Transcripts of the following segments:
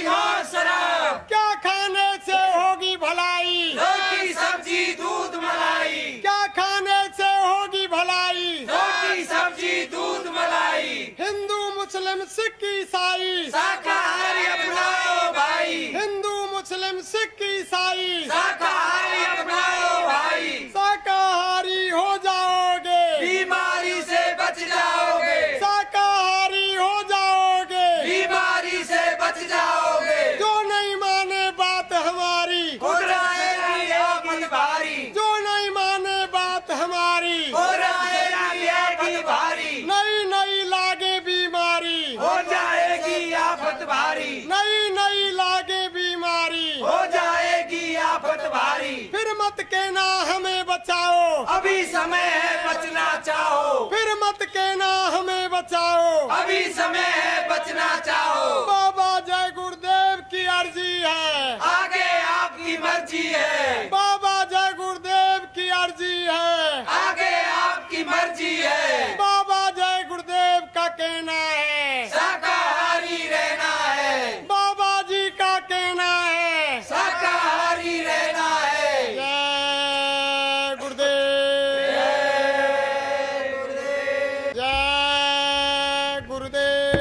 और शराब। क्या खाने से होगी भलाई? रोटी सब्जी दूध मलाई। क्या खाने से होगी भलाई? रोटी सब्जी दूध मलाई। हिंदू मुस्लिम सिख ईसाई शाकाहारी अपनाओ भाई। हिंदू मुस्लिम सिख ईसाई शाकाहारी अपनाओ भाई। शाकाहारी हो जाओगे, बीमारी से बच जाओगे। शाकाहारी हो जाओगे, बीमारी से बच जाओगे। जो नहीं माने बात हमारी हो जाएगी आफत भारी। जो नहीं माने बात हमारी हो जाएगी आफत भारी। नई नई लागे बीमारी हो जाएगी आफत भारी। नई नई लागे बीमारी हो जाएगी आफत भारी। फिर मत कहना हमें बचाओ, अभी समय है बचना चाहो। फिर मत कहना हमें बचाओ, अभी समय है बचना चाहो। बाबा जय गुरुदेव की अर्जी है, आगे आपकी मर्जी है। बाबा जय गुरुदेव की अर्जी है, आगे आपकी मर्जी है। बाबा जय गुरुदेव का कहना है, शाकाहारी रहना है। बाबा जी का कहना है, शाकाहारी रहना है। जय गुरुदेव जय गुरुदेव जय गुरुदेव।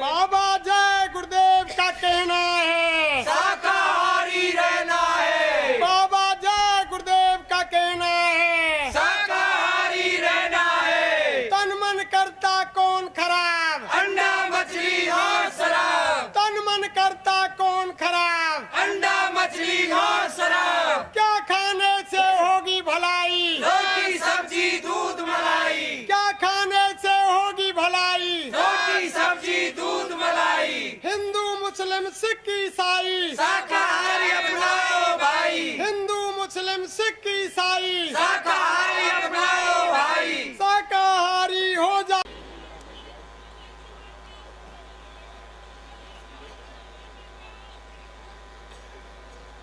बाबा जय गुरुदेव का कहना है, शाकाहारी रहना है। बाबा जय गुरुदेव का कहना है, शाकाहारी रहना है। तन मन करता कौन खराब, अंडा मछली और शराब। तन मन करता कौन खराब, अंडा मछली और शराब। क्या खाने से होगी भलाई? रोटी सब्जी दूध मलाई। क्या खाने से होगी भलाई? रोटी सब्जी दूध मलाई। हिंदू मुस्लिम सिख ईसाई शाकाहारी अपनाओ भाई। हिंदू मुस्लिम सिख ईसाई शाकाहारी अपनाओ भाई। शाकाहारी हो जा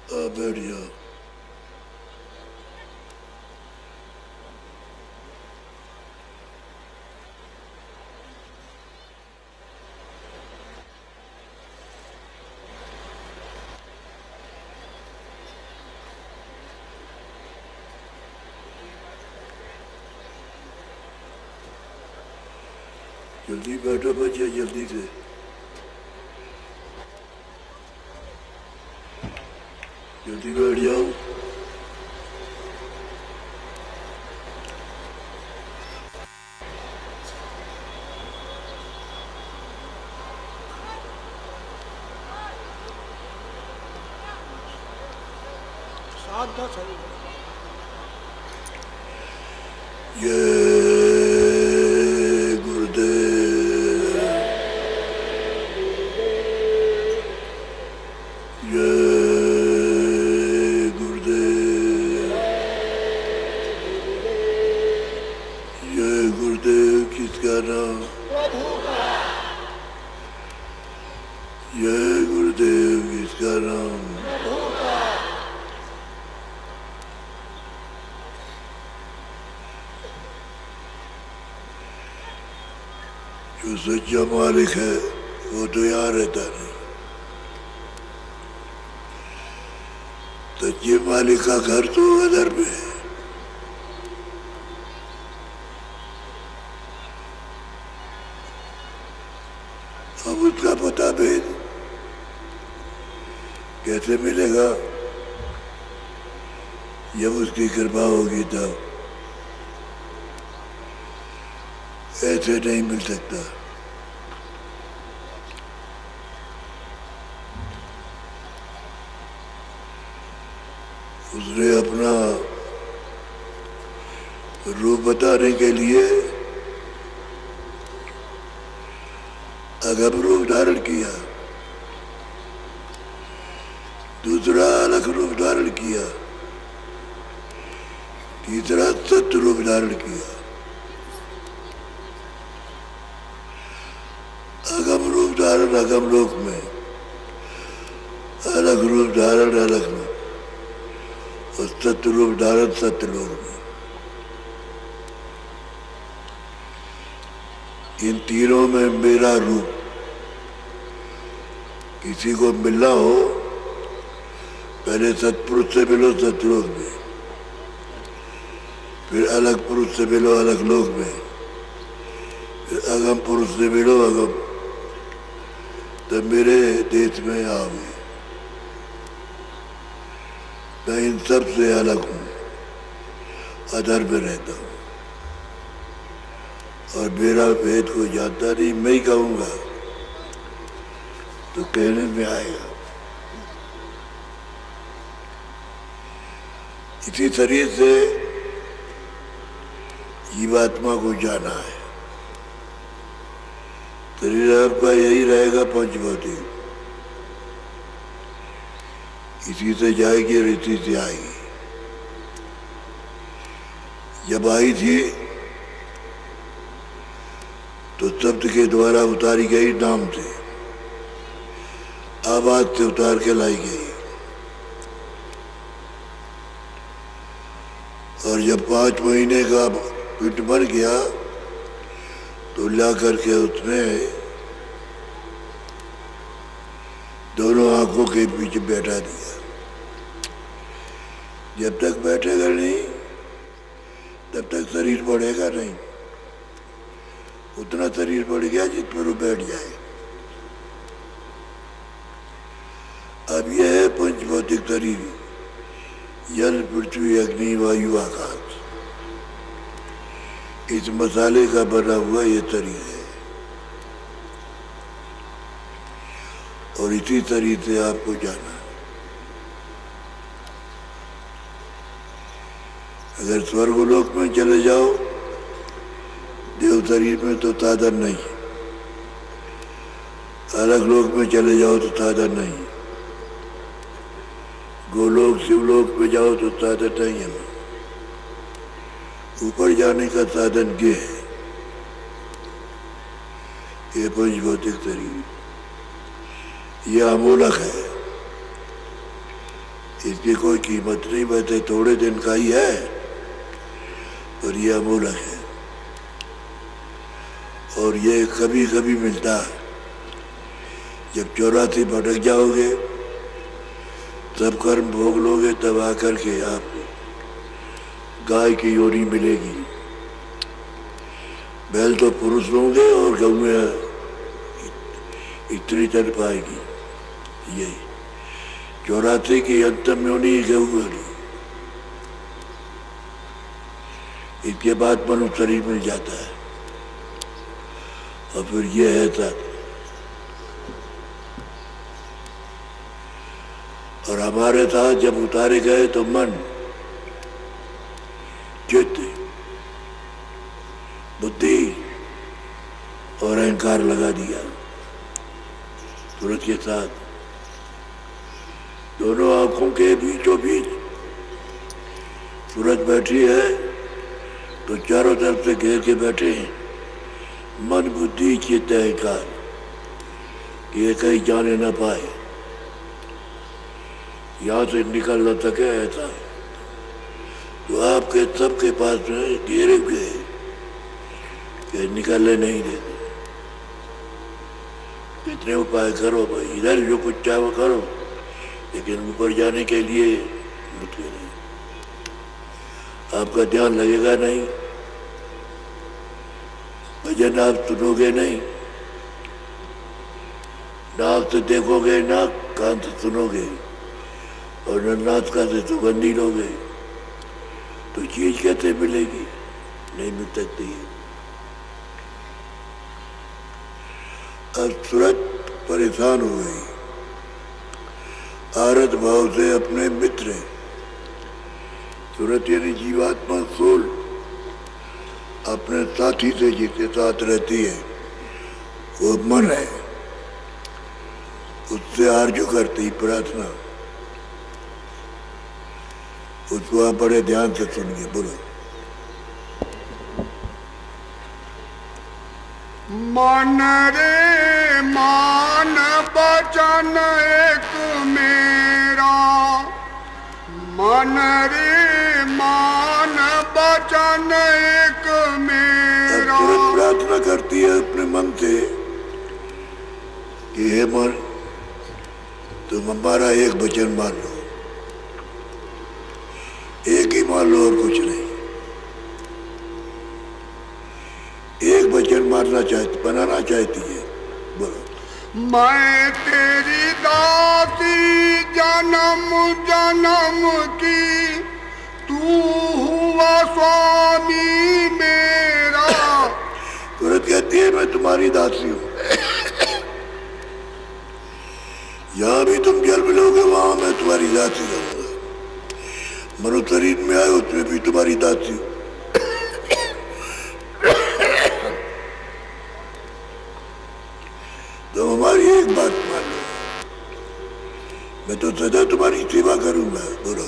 बैठ जाओ। जल्दी बैठो बच्चे, जल्दी से। जल्दी बैठ जाओ। जय गुरुदेव जय गुरुदेव जय गुरुदेव। किसका नाम? जय गुरुदेव। किसका नाम? जो सच्चा मालिक है वो तो यहाँ रहता नहीं। सच्चे मालिक का घर तो उधर में है। अब उसका पता भेद कैसे मिलेगा? जब उसकी कृपा होगी तब। ऐसे नहीं मिल सकता। उसने अपना रूप बताने के लिए अगम रूप धारण किया, दूसरा अलग रूप धारण किया, तीसरा सत्य रूप धारण किया। अगम रूप धारण अगम लोक में, अलग रूप धारण अलग में, और सत्य रूप धारण सत्य लोक में। इन तीनों में मेरा रूप किसी को मिलना हो पहले सत्पुरुष से मिलो सतलोक में, फिर अलग पुरुष से मिलो अलग लोक में, फिर अगम पुरुष से मिलो अगम, तब मेरे देश में आओगे। मैं इन सब से अलग हूँ, अधर में रहता हूँ और मेरा भेद को जानता नहीं। मैं ही कहूँगा तो कहने में आएगा। इसी शरीर से जीवात्मा को जाना है। शरीर आपका यही रहेगा पंचभौतिक, इसी से जाएगी और इसी से आएगी। जब आई थी तो शब्द के द्वारा उतारी गई नाम से, आवाज से उतार के लाई गई। और जब 5 महीने का पेट भर गया तो ला करके उसने दोनों आंखों के पीछे बैठा दिया। जब तक बैठेगा नहीं तब तक शरीर बढ़ेगा नहीं। उतना शरीर बढ़ गया जिस पर वो बैठ जाए। अब यह है पंचभौतिक शरीर, जल पृथ्वी अग्नि वायु आकाश, इस मसाले का बना हुआ ये शरीर है। और इसी शरीर से आपको जाना है। अगर स्वर्गलोक में चले जाओ देव शरीर में तो साधन नहीं, अलग लोक में चले जाओ तो साधन नहीं, गोलोक शिवलोक में जाओ तो साधन नहीं है। ऊपर जाने का साधन ये है, ये पंचभौतिक शरीर, ये अमूलक है, इसकी कोई कीमत नहीं। वैसे थोड़े दिन का ही है पर ये अमूलक है। और ये कभी कभी मिलता है। जब 84 भटक जाओगे, सब कर्म भोग लोगे, तब आकर के आपको गाय की योनि मिलेगी। बैल तो पुरुष होंगे और गऊ में स्त्री चल पाएगी। यही 84 की अंतम योनि गऊ योनि। इसके बाद मनुष्य शरीर मिल जाता है और फिर ये है तक। और हमारे साथ जब उतारे गए तो मन, चित्त, बुद्धि और अहंकार लगा दिया सूरज के साथ। दोनों आंखों के बीचों बीच सूरज बैठी है तो चारों तरफ से घेर के बैठे हैं मन, बुद्धि, चित्त, अहंकार, कि ये कहीं जाने न पाए, यहाँ से निकल न सके। ऐसा तो आपके सबके पास में घेरे हुए कि निकलने नहीं देते। कितने उपाय करो भाई, इधर जो कुछ चाहो करो, लेकिन ऊपर जाने के लिए मुश्किल नहीं। आपका ध्यान लगेगा नहीं, भजन आप सुनोगे नहीं, नाक से देखोगे ना, कान से सुनोगे और नाटका से सुगंधी लोगे तो चीज कैसे मिलेगी? नहीं मिल सकती है। अब सूरत परेशान हो गई, आरत भाव से अपने मित्र, सूरत यानी जीवात्मा सोल, अपने साथी से जिसके साथ रहती है वो मन है, उससे आरजू करती प्रार्थना। उसको आप बड़े ध्यान से सुनिए। बोलो। मन रे मान बचन एक मेरा, मन रे मान बचन एक मेरा। तुरंत प्रार्थना करती है अपने मन से कि हे मन, हमारा एक वचन मान लो, एक ही मान लो और कुछ नहीं। एक वचन मानना चाहती, बनाना चाहती है, बोलो। मैं तेरी दासी जन्म जन्म की, तू हुआ स्वामी मेरा। तुरंत कहती है मैं तुम्हारी दासी हूं। यहां भी तुम जल मिलोगे, वहां मैं तुम्हारी दासी रहूंगा। मनो शरीर में आए उसमें भी तुम्हारी दासी हूं। तो हमारी एक बात मान लो, मैं तो सदा तुम्हारी सेवा करूंगा, बोलो।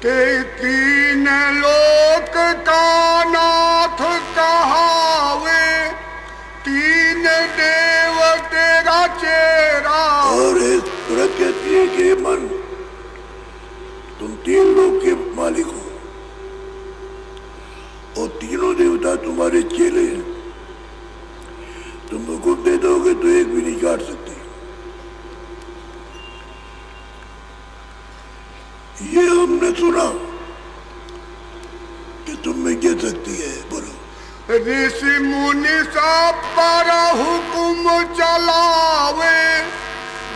तीन लोक का नाथ कहावे, तीन देव तेरा चेहरा। और तुरंत कहती है कि मन, तुम तीन लोक के मालिक हो और तीनों देवता तुम्हारे चेले हैं। तुम हुक्म दे दोगे तो एक भी नहीं काट सकते। ये हमने सुना कि तुम में ये शक्ति है, बोलो। ऋषि मुनि सब पर हुक्म चलावे,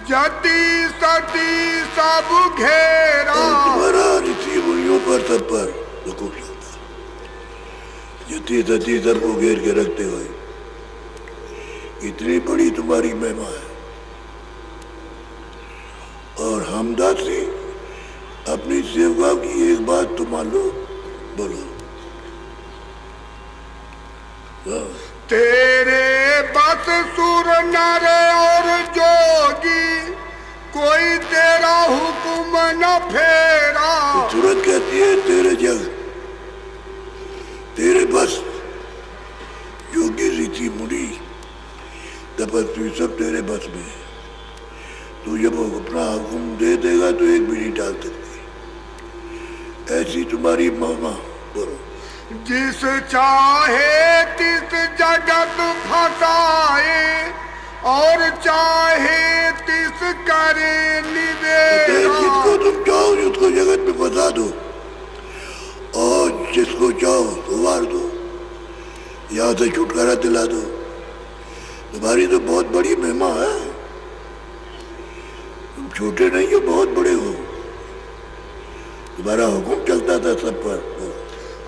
जति सती सब घेरा। तुम्हारा ऋषि मुनियों पर सब पर हुक्म चलता है, जति सती सबको घेर के रखते हुए। इतनी बड़ी तुम्हारी महिमा है। और हम दासी अपनी सेवका की एक बात तो मान लो, बोलो। तेरे बस सुर नर और जोगी, कोई तेरा हुक्म न फेरा। तो तुरंत कहती है तेरे जग, तेरे बस योगी ऋषि मुनि तपस्वी सब तेरे बस में है। तू जब अपना हुक्म दे देगा तो एक भी नहीं टाल सकती। ऐसी तुम्हारी महिमा, बोलो। जिस चाहे तिस जगत फसाए, और चाहे तिस करे निवेरा। जिसको तुम चाहो उसको जगत में फंसा दो, और जिसको चाहो तो मार दो, यहाँ से छुटकारा दिला दो। तुम्हारी तो बहुत बड़ी महिमा है। तुम छोटे नहीं हो, बहुत बड़े हो। तुम्हारा हुक्म चलता था सब पर।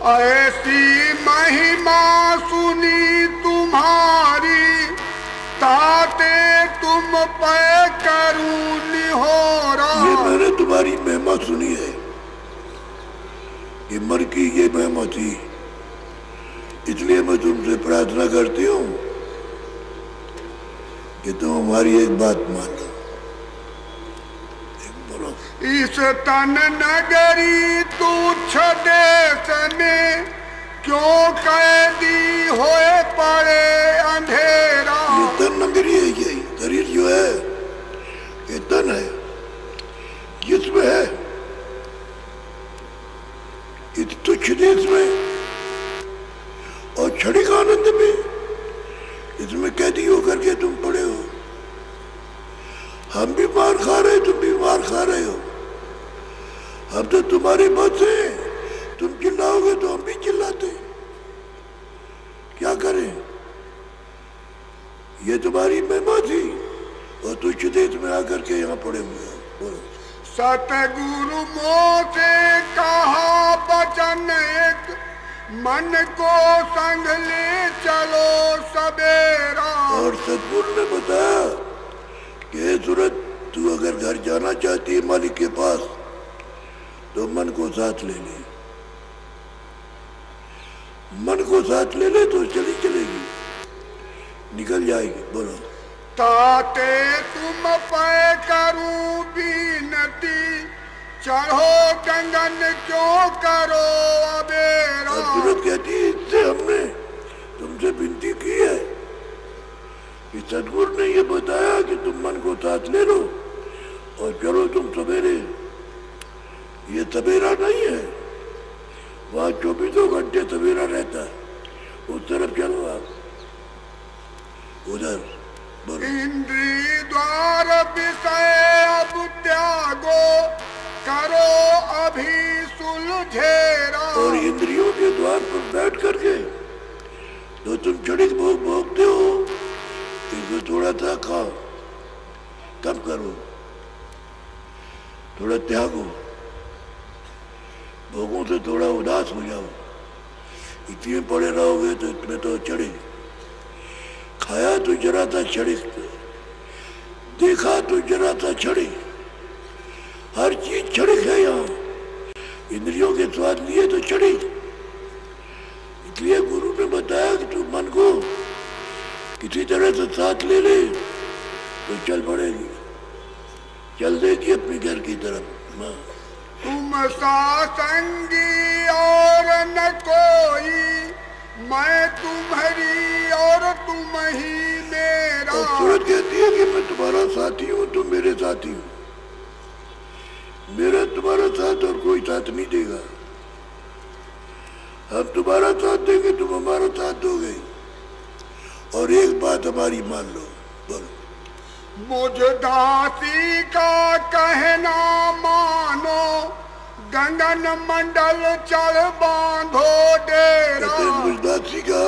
ऐसी महिमा सुनी तुम्हारी, ताते तुम पे करूं निहोरा। ये मैंने तुम्हारी महिमा सुनी है, ये मर की ये महिमा थी, इसलिए मैं तुमसे प्रार्थना करती हूँ कि तुम हमारी एक बात मान लो। बोलो। इस तन नगरी तुच्छ देश में, क्यों कैदी होए पड़े अंधेरा। ये तन नगरी है, ये शरीर जो है ये तन है, जिसमें है इस तुच्छ देश में और क्षणिक आनंद में, इसमें कैदी होकर के तुम पड़े हो। हम भी मार खा रहे, तुम भी मार खा रहे हो। हम तो तुम्हारे बस हैं, तुम चिल्लाओगे तो हम भी चिल्लाते। क्या करें? ये तुम्हारी महिमा थी और तुच्छ देश में आकर के यहाँ पड़े हुए हो, बोलो। सतगुरु मोह से कहा वचन एक, मन को संग ले चलो सवेरा। और सतगुरु ने बताया कि सूरत, तू अगर घर जाना चाहती है मालिक के पास तो मन को साथ ले ले। मन को साथ ले ले तो चली चलेगी, निकल जाएगी, बोलो। ताते तुम पे करूं बीनती, चढ़ो गंगन क्यों करो अबेरा। और सूरत कहती है इससे हमने तुमसे विनती की है कि सतगुरु ने ये बताया कि तुम मन को साथ ले लो और चलो तुम सवेरे। ये सवेरा नहीं है, वहां 24 घंटे सवेरा रहता है। उस तरफ चलो आप, उधर बोलो। इंद्रिय द्वार विषय अब त्यागो, करो अभी सुलझेरा। और इंद्रियों के द्वार पर बैठ करके तो तुम क्षणिक भोग भोगते हो, इनको थोड़ा सा खाओ, कम करो, थोड़ा त्यागो, भोगों से थोड़ा उदास हो जाओ। इतने पड़े रहोगे तो इसमें तो चढ़े, खाया तो जरा था क्षणिक, देखा तो जरा था क्षणिक, हर चीज क्षणिक है यहाँ। इंद्रियों के स्वाद लिए तो क्षणिक, इसलिए गुरु ने बताया कि तू मन को किसी तरह से साथ ले ले तो चल पड़ेगी, चल देगी अपने घर की तरफ। माँ तुम सासंगी और न कोई, मैं तुम्हारी और तुम ही मेरा। और सूरत कहती है कि मैं तुम्हारा साथी हूँ, तुम मेरे साथी हो, मेरा तुम्हारा साथ और कोई साथ नहीं देगा। हम तुम्हारा साथ देंगे, तुम हमारा साथ दोगे। और एक बात हमारी मान लो, बोलो। मुझ दासी का कहना मानो, गगन मंडल चढ़ बांधो डेरा। कहते हैं मुझ दासी का,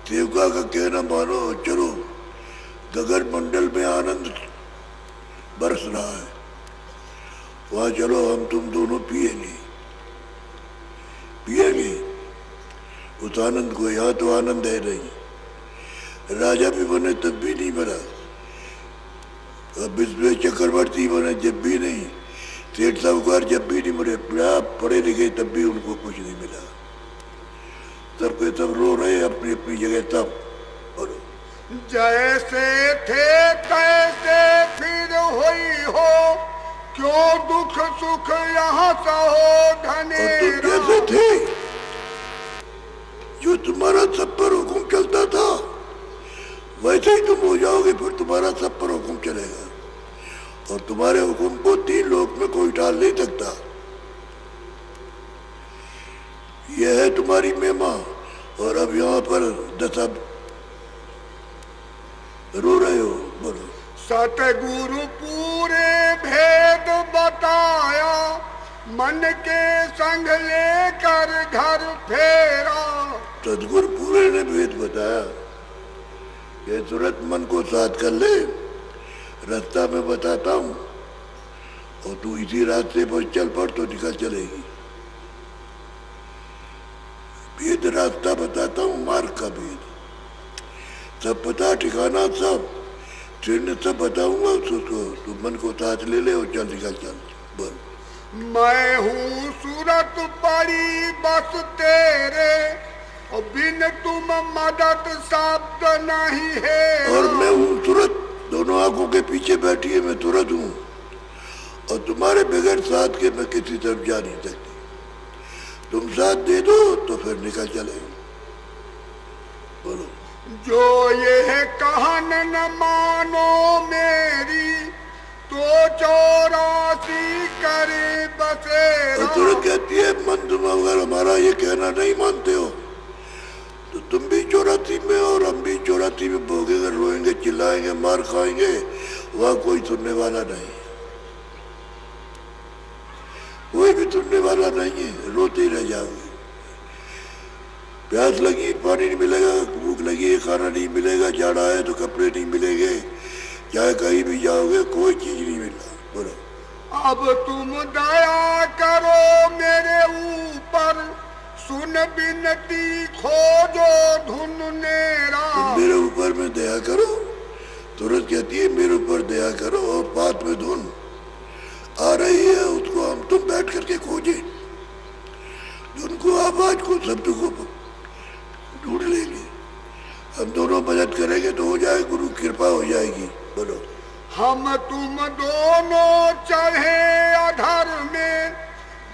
सेवका का कहना मानो, चलो गगन मंडल में आनंद बरस रहा है, वहां चलो, हम तुम दोनों पिएंगे, पिएंगे उस आनंद को। यहाँ तो आनंद है नहीं, राजा भी बने तब भी नहीं बना, अब विश्व चक्रवर्ती बने जब भी नहीं, सेठ साहूकार जब भी नहीं मरे, पढ़े लिखे तब भी उनको कुछ नहीं मिला। सब के सब रो रहे अपनी अपनी जगह। तब बोलो। जैसे थे तैसे फिर हुई हो, क्यों दुख सुख यहाँ सहो और तुम धनेरा। कैसे थे, जो तुम्हारा सब पर हुक्म चलता था, वैसे ही तुम हो जाओगे, फिर तुम्हारा सब पर हुक्म चलेगा। और तुम्हारे हुक्म को 3 लोक में कोई टाल नहीं सकता। यह है तुम्हारी महिमा। और अब यहाँ पर दशा रो रहे हो, बोलो। सतगुरु पूरे भेद बताया, मन के संग लेकर घर फेरा। सतगुरु पूरे ने भेद बताया, ये तुरंत मन को साथ कर ले, रास्ता में बताता हूँ, और तू इसी रास्ते पर चल पड़ तो निकल चलेगी। भेद रास्ता बताता हूँ, मार्ग का भेद सब पता, ठिकाना सब चिन्ह सब बताऊंगा उसको, तू मन को साथ ले ले और चल निकल चल। बोल। मैं हूँ सूरत पड़ी बस तेरे, और बिन तुम मदद शब्द नहीं है। और मैं हूँ तुरंत, दोनों आंखों के पीछे बैठी है, मैं तुरंत हूँ, और तुम्हारे बगैर साथ के मैं किसी तरफ जा नहीं सकती। तुम साथ दे दो तो फिर निकल चले। बोलो। जो ये कहन न मानो मेरी, तो 84 करे बसेरा। और तुरंत कहती है, मन तुम अगर हमारा ये कहना नहीं मानते हो तो तुम भी 84 में और हम भी 84 में भोगेंगे, रोएंगे, चिल्लाएंगे, मार खाएंगे, वहां कोई सुनने वाला नहीं, कोई भी सुनने वाला नहीं है, रोते ही रह जाओगे। प्यास लगी पानी नहीं मिलेगा, भूख लगी है खाना नहीं मिलेगा, जाड़ा है तो कपड़े नहीं मिलेंगे, चाहे कहीं भी जाओगे कोई चीज नहीं मिलना। बोलो। अब तुम दया करो मेरे ऊपर, सुन बिनती खोजो धुन नेरा। तुम मेरे ऊपर में दया करो, तुरंत कहती है मेरे ऊपर दया करो, और बात में धुन आ रही है, उसको हम तुम बैठ करके खोजे, धुन को, आवाज को, शब्द को ढूंढ लेंगे। हम दोनों मदद करेंगे तो हो जाए, गुरु कृपा हो जाएगी। बोलो। हम तुम दोनों चढ़े अधर में,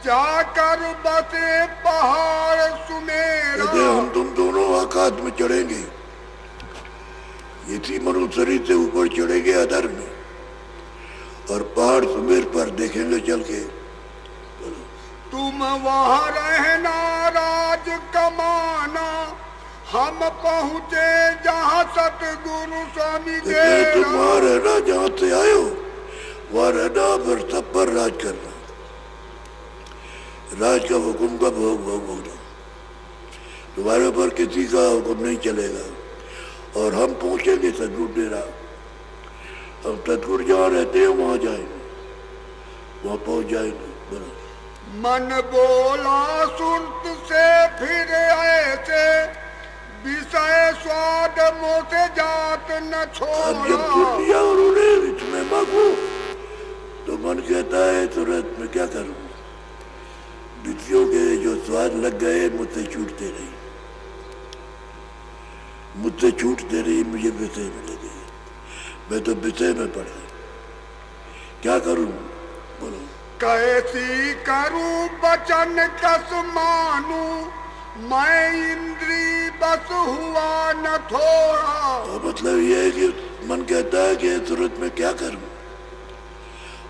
जाकर बसे पहाड़ सुमेरा। कहते हम तुम दोनों आकाश में चढ़ेंगे, इसी मनुष्य शरीर से ऊपर चढ़ेंगे अधर में, और पहाड़ सुमेर पर देखेंगे चल के। तुम वहाँ रहना राज कमाना, हम पहुँचे जहाँ सतगुरु स्वामी तुम डेरा। वहां रहना जहाँ से आए हो, वहां रहना, फिर सब पर राज करना। राज का हुक्म का भोग भोगना, तुम्हारे ऊपर किसी का हुक्म नहीं चलेगा। और हम पहुंचेंगे सतगुरु डेरा, हम सतगुरु जहाँ रहते हैं वहां जाएंगे, वहां पहुंच जाएंगे। बोलो। मन बोला सुनत से फिर ऐसे विषय स्वाद मोह से जात न अब जब छोड़ा। सुन लिया और उन्हें इसमें मांगो, तो मन कहता है तुरंत मैं क्या करूं, विषयों के जो स्वाद लग गए मुझसे छूटते नहीं, मुझसे छूटते नहीं, मुझे विषय में लगे, मैं तो विषय में पड़ा, क्या करूं। बोलो। कैसी करूं बचन कस मानू, मैं इंद्री बस हुआ न थोड़ा। तो मतलब ये है कि मन कहता है कि तुरंत मैं क्या करूं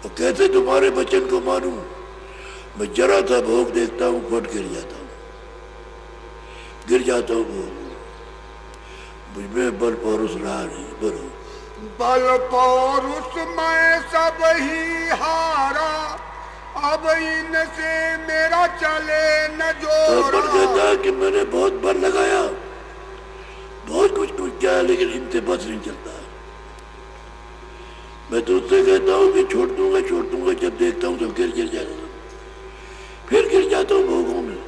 और कैसे तुम्हारे वचन को मानूं। मैं जरा सा भोग देखता हूं, फट गिर जाता हूं, गिर जाता हूं भोग, मुझमें बल पौरुष रहा नहीं। बोलो। बल पौरुष मैं सब ही हारा, अब इनसे मेरा चले न तो मन कहता जोड़ा। है कि मैंने बहुत बल लगाया, बहुत कुछ किया, लेकिन इनसे बस नहीं चलता। मैं तो उससे कहता हूँ कि छोड़ दूंगा, जब देखता हूँ तो गिर जाता हूँ, फिर गिर जाता हूँ भोगों में,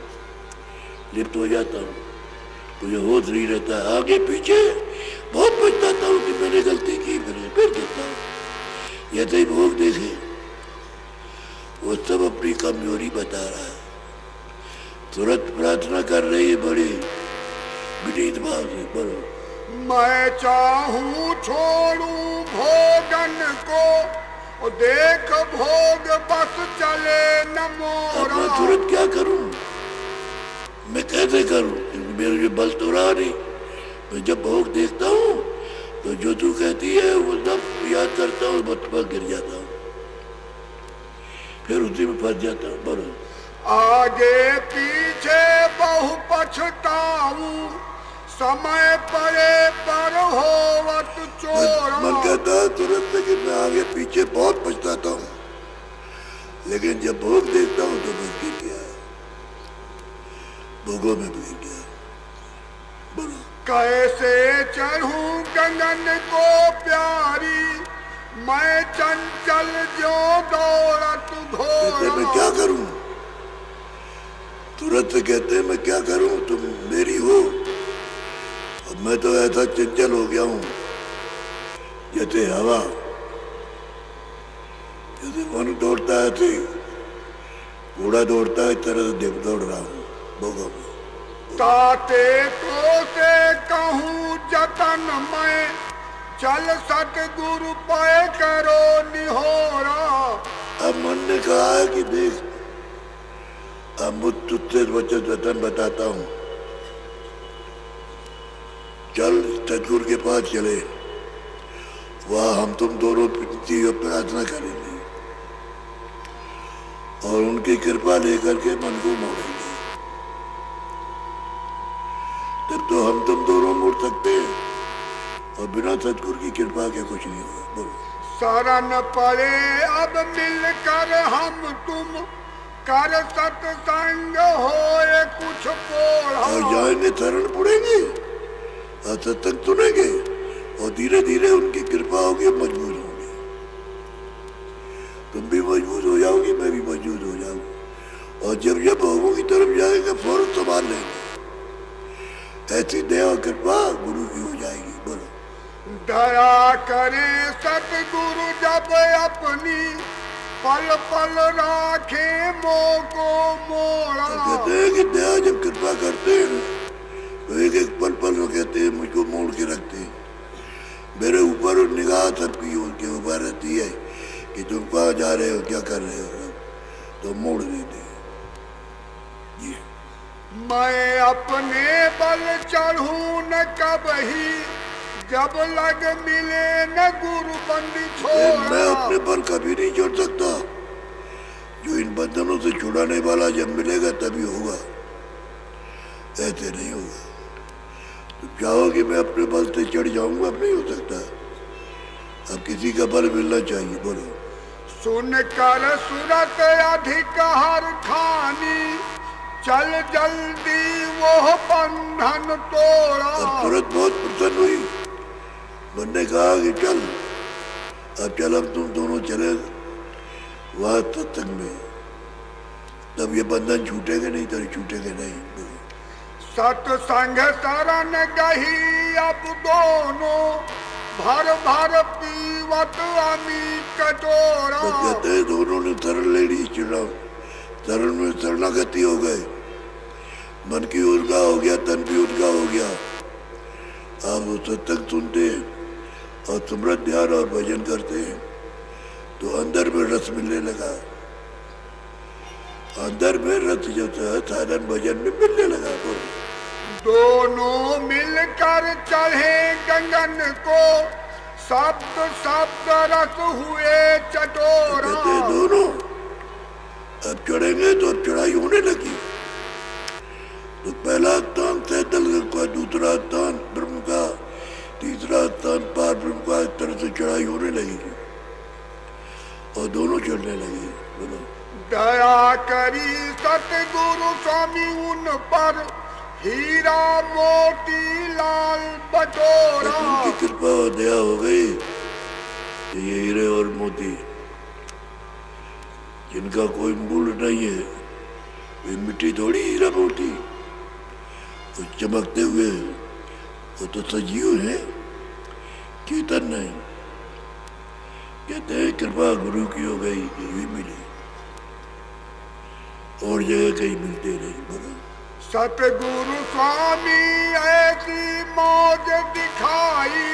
लिप्त हो जाता हूँ, मुझे होश नहीं रहता। आगे पीछे बहुत पछताता हूँ कि मैंने गलती की, मैंने फिर गिरता हूँ। यह ही भोग देखे, वो सब अपनी कमजोरी बता रहा है। तुरंत प्रार्थना कर रही है बड़ी विनीत भाव से। बोलो। मैं चाहूं छोड़ूं भोगन को, देख भोग बस चले न अब मोरा। मैं तुरंत क्या करूं, मैं कैसे करूं, मेरे जो बल तो रहा नहीं। मैं जब भोग देखता हूं तो जो तू कहती है वो सब याद करता हूँ, बस पर गिर जाता हूँ, फिर उसी में फंस जाता हूँ। बोलो। आगे पीछे बहु पछताऊं, समय पड़े पर होवत चोरा। मन कहता है तुरंत कि मैं आगे पीछे बहुत पछताता हूँ, लेकिन जब भोग देखता हूँ तो बस गिर गया, भोगों में गिर गया। बोलो। कैसे चढ़ूं गगन को प्यारी, मैं चंचल जो दौड़त कहते मैं घोड़ा। क्या करूं, तुरंत से कहते मैं क्या करूं, तुम मेरी हो। अब मैं तो ऐसा चंचल हो गया हूं जैसे हवा, जैसे मन दौड़ता है ऐसे घोड़ा दौड़ता है, इस तरह से दौड़ रहा हूं भोगों में। ताते तो से कहूँ जतन मैं, चल सतगुरु पाए करो निहोरा। अब मन ने कहा है कि देख, अब मुझ तुझसे वचन बताता हूं, चल सतगुरु के पास चले, वहां हम तुम दोनों विनती और प्रार्थना करेंगे और उनकी कृपा लेकर के मन को मोड़ेंगे, तब तो हम तुम दोनों मुड़ सकते हैं, और बिना सतगुरु की कृपा के कुछ नहीं होगा। बोलो। शरण पड़े अब मिलकर हम तुम, कर सत्संग होए कुछ पोढ़ा। और जाएंगे, शरण पड़ेंगे और सत्संग सुनेंगे, और धीरे धीरे उनकी कृपा होगी, मजबूत होंगे, तुम भी मजबूत हो जाओगी, मैं भी मजबूत हो जाऊंगा, और जब जब भोगों की तरफ जाएंगे फौरन संभाल लेंगे। ऐसी दया और कृपा गुरु की हो जाएगी। बोलो। दया करे सतगुरु जब अपनी, पल पल राखे मोह को मोड़ा। कहते हैं कि दया जब कृपा करते हैं तो एक एक पल पल में कहते हैं मुझको मोड़ के रखते हैं। मेरे ऊपर निगाह सबकी उनके ऊपर रहती है कि तुम कहाँ जा रहे हो, क्या कर रहे हो, तो मोड़ देते हैं। जी। मैं अपने बल चढ़ूं न कबही, जब लग मिले न गुरु बंदी छोड़ा। मैं अपने पर कभी नहीं छोड़ सकता, जो इन बंधनों से छुड़ाने वाला जब मिलेगा तभी होगा, ऐसे नहीं होगा। चाहो कि मैं अपने बल से चढ़ जाऊंगा, अब नहीं हो सकता। अब किसी का बल मिलना चाहिए। बोलो। सुन कर सूरत अधिक हर खानी, चल जल्दी वो बंधन तोड़ा। अब तुरंत बहुत प्रसन्न हुई। मन ने कहा कि चल, अब चल, अब तुम दोनों चले वहां सत्संग में, तब ये बंधन छूटेंगे, नहीं तो छूटेंगे नहीं। सत्संग शरण गही अब दोनों, भर भर पीवत अमी कटोरा। तो कहते हैं दोनों ने शरण ले ली, शरण में शरणागति हो गए। मन की उनका हो गया, तन भी उनका हो गया। आप वो सत्संग सुनते हैं और सुमरन ध्यान और भजन करते हैं तो अंदर में रस मिलने लगा। अंदर में रस जो था साधन भजन में मिलने लगा। दोनों मिलकर चढ़े गगन को, शब्द शब्द रस हुए चटोरा। कहते दोनों अब चढ़ेंगे तो अब चढ़ाई होने लगी। तो पहला स्थान सैतल का, दूसरा स्थान ब्रह्म का, तीसरा स्थान पार ब्रह्म का। इस तरह से चढ़ाई होने लगी और दोनों चढ़ने लगे। बोलो। दया करी सतगुरु स्वामी उन पर, हीरा मोती लाल बटोरा। उनकी कृपा और दया हो गई। ये हीरे और मोती जिनका कोई मूल्य नहीं है, वे मिट्टी थोड़ी हीरा मोती, वो चमकते हुए वो तो सजीव है, चेतन नहीं। कहते हैं कृपा गुरु की हो गई, ये मिली, और जगह कहीं मिलते नहीं। बोलो। सतगुरु स्वामी ऐसी मौज दिखाई,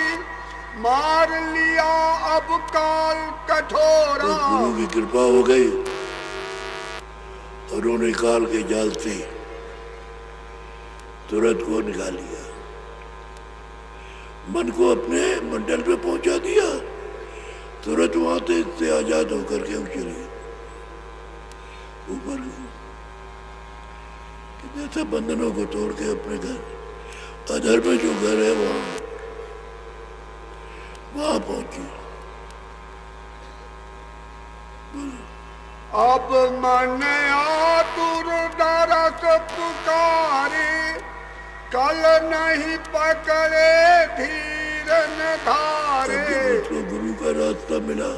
मार लिया अब काल कठोरा। तो गुरु की कृपा हो गई और उन्होंने काल के जाल से तुरंत को निकाल लिया, मन को अपने मंडल में पहुंचा दिया। तुरंत वहां से आजाद होकर के उछले ऊपर। जैसे बंधनों को तोड़ के अपने घर, अधर में जो घर है वहां पहुंची। अब मन आतुर दरस पुकारे, कल नहीं पकड़े धीर न धारे। उसको गुरु का रास्ता मिला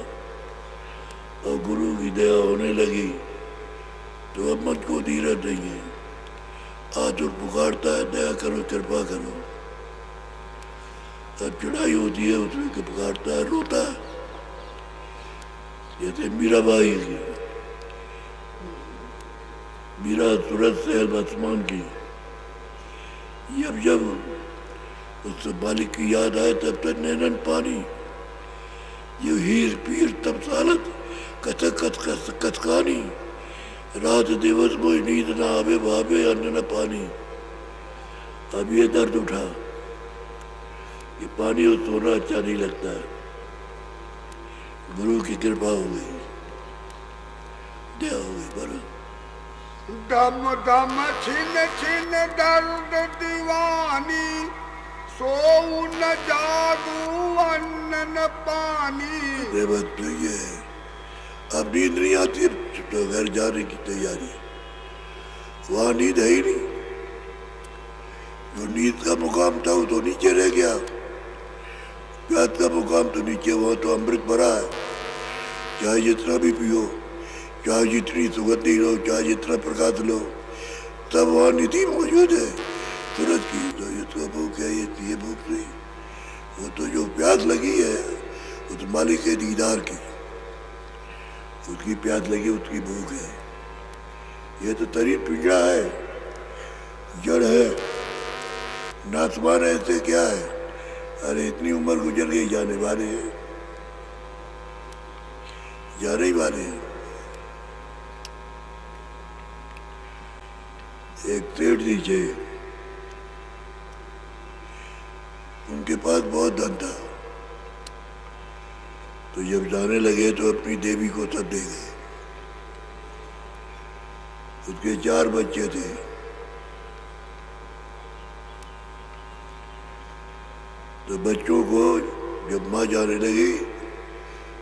और गुरु की दया होने लगी तो अब मन को धीरज नहीं है। आतुर पुकारता है, दया करो, कृपा करो। अब चढ़ाई होती है उसमें पुकारता है, रोता है। जैसे मीराबाई की, मीरा सूरत से आसमान की, जब जब उस मालिक की याद आए तब तक नैनन पानी, ये हीर पीर तब सालत कथक कथकानी, रात दिवस मोई नींद ना आवे, भावे अन्न न पानी। अब ये दर्द उठा कि पानी और सोना अच्छा नहीं लगता है। गुरु की कृपा हो गई, दया हो गई। बोलो। दम दम छिन छिन दर्द दीवानी, सोऊ न जागू अन्न न पानी। बात तो ये है, अब नींद नहीं आती, तो घर जाने की तैयारी। वहां नींद है ही नहीं। जो नींद का मुकाम था वो तो नीचे रह गया, प्यास का मुकाम तो नीचे, वहां तो अमृत भरा है। चाहे जितना भी पियो, चाहे जितनी सुगंधी लो, चाहे जितना प्रकाश लो, तब वहाँ निधि मौजूद है सूरज की। तो इसको भूख है, ये भूख नहीं, वो तो जो प्यास लगी है उस मालिक के दीदार की, उसकी प्यास लगी, उसकी भूख है। ये तो शरीर पिंजरा है, जड़ है, नासमान ऐसे क्या है। अरे इतनी उम्र गुजर गई, जाने वाले हैं, जाने ही वाले हैं। एक सेठ जी थे, उनके पास बहुत धन था, तो जब जाने लगे तो अपनी देवी को सब दे गए। उसके 4 बच्चे थे। तो बच्चों को जब माँ जाने लगी,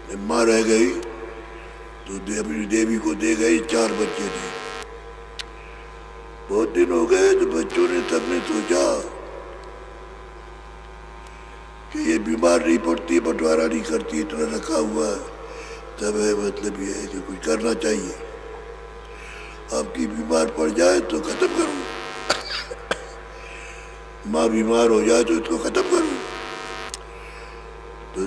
जब माँ रह गई तो अपनी देवी को दे गए 4 बच्चे थे। बहुत दिन हो गए तो बच्चों ने तब ने सोचा कि ये बीमार नहीं पड़ती, बंटवारा नहीं करती, इतना रखा हुआ है, तब है मतलब ये है कि कुछ करना चाहिए। आपकी बीमार पड़ जाए तो खत्म करो, माँ बीमार हो जाए तो इसको खत्म करो। तो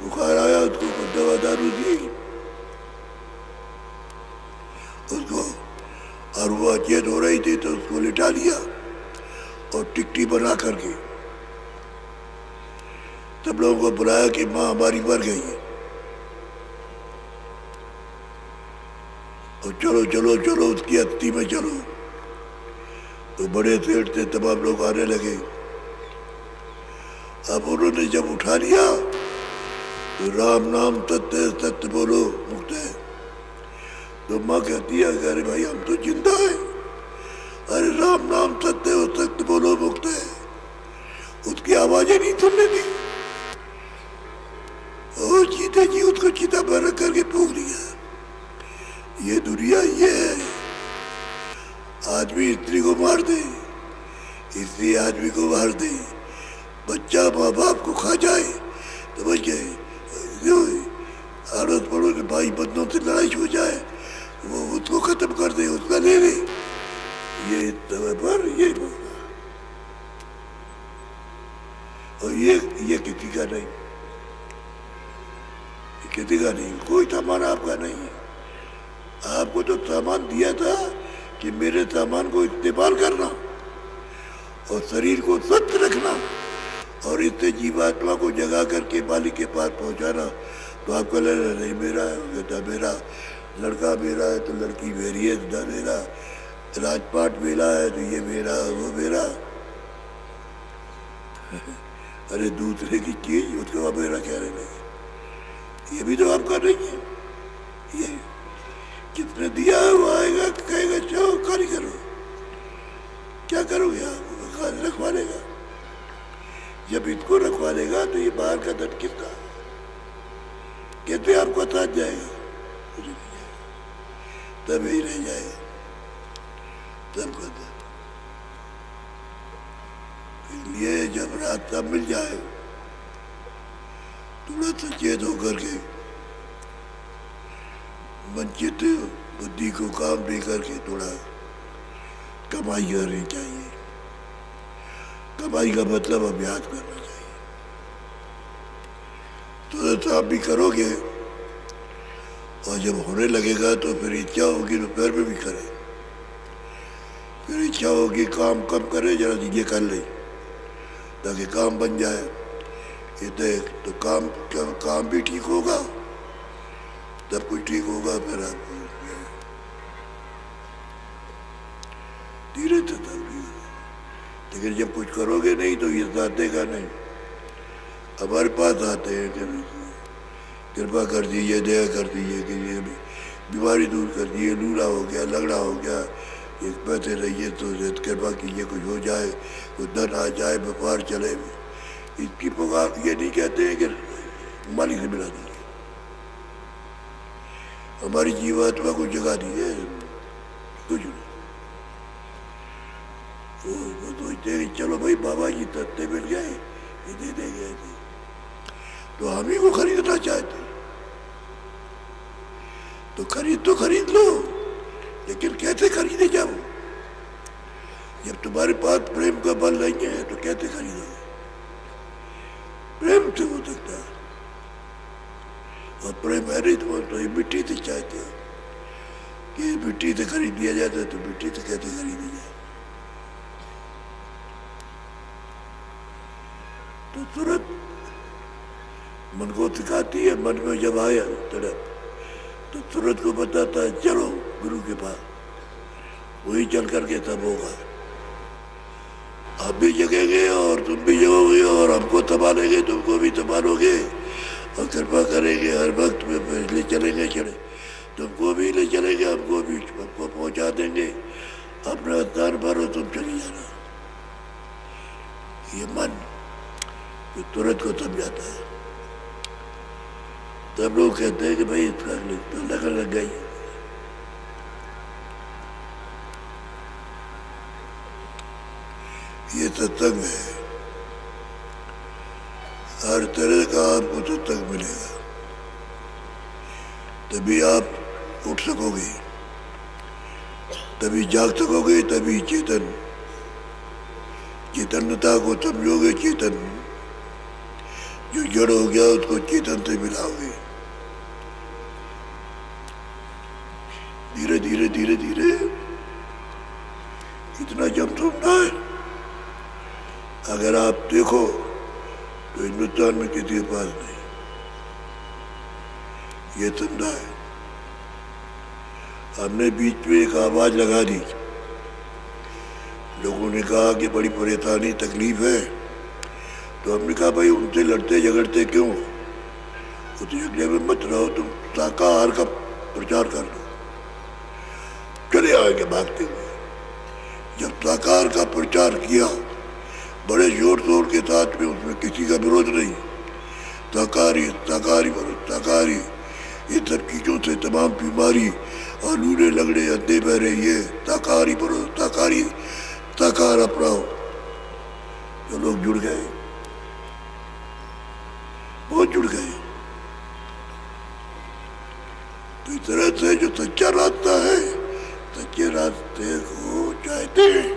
बुखार आया, उसको दवा दारू दी उसको, और वो अचेत हो रही थी तो उसको लिटा दिया और टिकटी बना करके तब लोगों को बुलाया कि माँ हमारी मर गई है और चलो चलो चलो उसकी अस्थि में चलो। तो बड़े सेठ से तमाम लोग आने लगे। अब उन्होंने जब उठा लिया तो राम नाम सत्य है, सत्य बोलो मुक्त है। तो माँ कहती है अरे भाई हम तो जिंदा है, अरे राम नाम सत्य है, सत्य बोलो मुक्त है। उसकी आवाजें नहीं सुनने दी और सीधे जी उसको चिता पर रख करके फूंक दिया। ये दुनिया ये है, आदमी स्त्री को मार दे, स्त्री आदमी को मार दे, बच्चा माँ बाप को खा जाए तो बच जाए, अड़ोस पड़ोस भाई बंधों से लड़ाई हो जाए वो उसको खत्म कर दे, उसका ले ले। ये समय पर ये और ये किसी का नहीं, किसी का नहीं, कोई सामान आपका नहीं है। आपको तो सामान दिया था कि मेरे सामान को इस्तेमाल करना और शरीर को स्वस्थ रखना और इससे जीवात्मा को जगा करके मालिक के पास पहुंचाना। तो आपको लगा नहीं मेरा है, मेरा लड़का मेरा है तो लड़की मेरी है, तो मेरा राजपाट मेरा है तो ये मेरा वो मेरा। अरे दूसरे की चीज उसको मेरा कहने लगे, ये भी तो आपका नहीं है। ये किसने दिया है वो आएगा कहेगा जाओ खाली करो, क्या करोगे आप, रखवा लेगा। जब इसको रखवा लेगा तो ये बाहर का धन किसका, कैसे आपको साथ जाएगा, तब ही रह जाएगा सबका धन। इसलिए जब रास्ता मिल जाए थोड़ा सचेत होकर के वंचित बुद्धि को काम दे करके थोड़ा कमाई करनी चाहिए। कमाई का मतलब अभ्यास करना चाहिए। तो आप भी करोगे और जब होने लगेगा तो फिर इच्छा होगी तो पैर में भी करें, फिर इच्छा होगी काम कम करे, जरा चीजें कर ले ताकि काम बन जाए। ये तो काम भी ठीक होगा, तब कुछ ठीक होगा। फिर आप धीरे से तब भी, लेकिन जब कुछ करोगे नहीं तो ये साथ देगा नहीं। हमारे पास आते हैं कि कृपा कर दीजिए, दया कर दीजिए कि ये बीमारी दूर कर दीजिए, लूला हो गया, लगड़ा हो गया, ये पैसे रहिए तो कृपा कीजिए कुछ हो जाए, कुछ धन आ जाए, व्यापार चले। इसकी पुकार ये नहीं कहते हैं कि मालिक से मिला दीजिए, हमारी जीवात्मा को जगा दीजिए, कुछ नहीं। वो सोचते हैं कि चलो भाई बाबा जी तत्ते मिल गए, ये दे देंगे, तो हम ही को खरीदना चाहते तो खरीद लो, लेकिन कैसे खरीदे जाओ? जब तुम्हारे पास प्रेम का बल नहीं है तो कैसे खरीदोगे? प्रेम से हो सकता है, और प्रेम है नहीं तो ये मिट्टी से चाहते हो कि मिट्टी से खरीद दिया जाता है, तो मिट्टी से कैसे खरीदी जाए? तो तुरंत मन को सिखाती है, मन में जब आया तड़प तो तुरंत को बताता है चलो गुरु के पास, वही चल करके सब होगा। आप भी जगेंगे और तुम भी जगोगे और हमको संभालेंगे, तुमको भी संभालोगे और कृपा करेंगे, हर वक्त में ले चलेंगे, चले तुमको भी ले चलेंगे, हमको भी हमको पहुंचा देंगे, अपना स्थान पर हो तुम चली जाना। ये मन तुरंत को समझाता है। तब लोग कहते हैं कि भाई इसका तो लगन लग गई। ये सत्संग है, हर तरह का आपको सत्संग मिलेगा, तभी आप उठ सकोगे, तभी जाग सकोगे, तभी चेतनता को समझोगे। चेतन जो जड़ हो गया उसको चेतन से मिलाओगे। धीरे धीरे धीरे धीरे इतना जब सुनना है, अगर आप देखो तो हिंदुस्तान में किसी के पास नहीं ये समझा है। हमने बीच में एक आवाज लगा दी, लोगों ने कहा कि बड़ी परेशानी तकलीफ है, तो हमने कहा भाई उनसे लड़ते झगड़ते क्यों, उस झगड़े में मत रहो, तुम शाकाहार का प्रचार कर दो। चले आएंगे भागते हुए। जब शाकाहार का प्रचार किया बड़े जोर शोर के साथ में, उसमें किसी का विरोध नहीं, शाकाहारी शाकाहारी शाकाहारी, ये सब चीजों से तमाम बीमारी और लूले लगड़े अंधे बहरे, ये शाकाहारी बनो, शाकाहारी शाकाहार अपनाओ। जो लोग जुड़ गए, बहुत जुड़ गए। तो इस तरह से जो सच्चा रास्ता है, सच्चे रास्ते को चाहते हैं,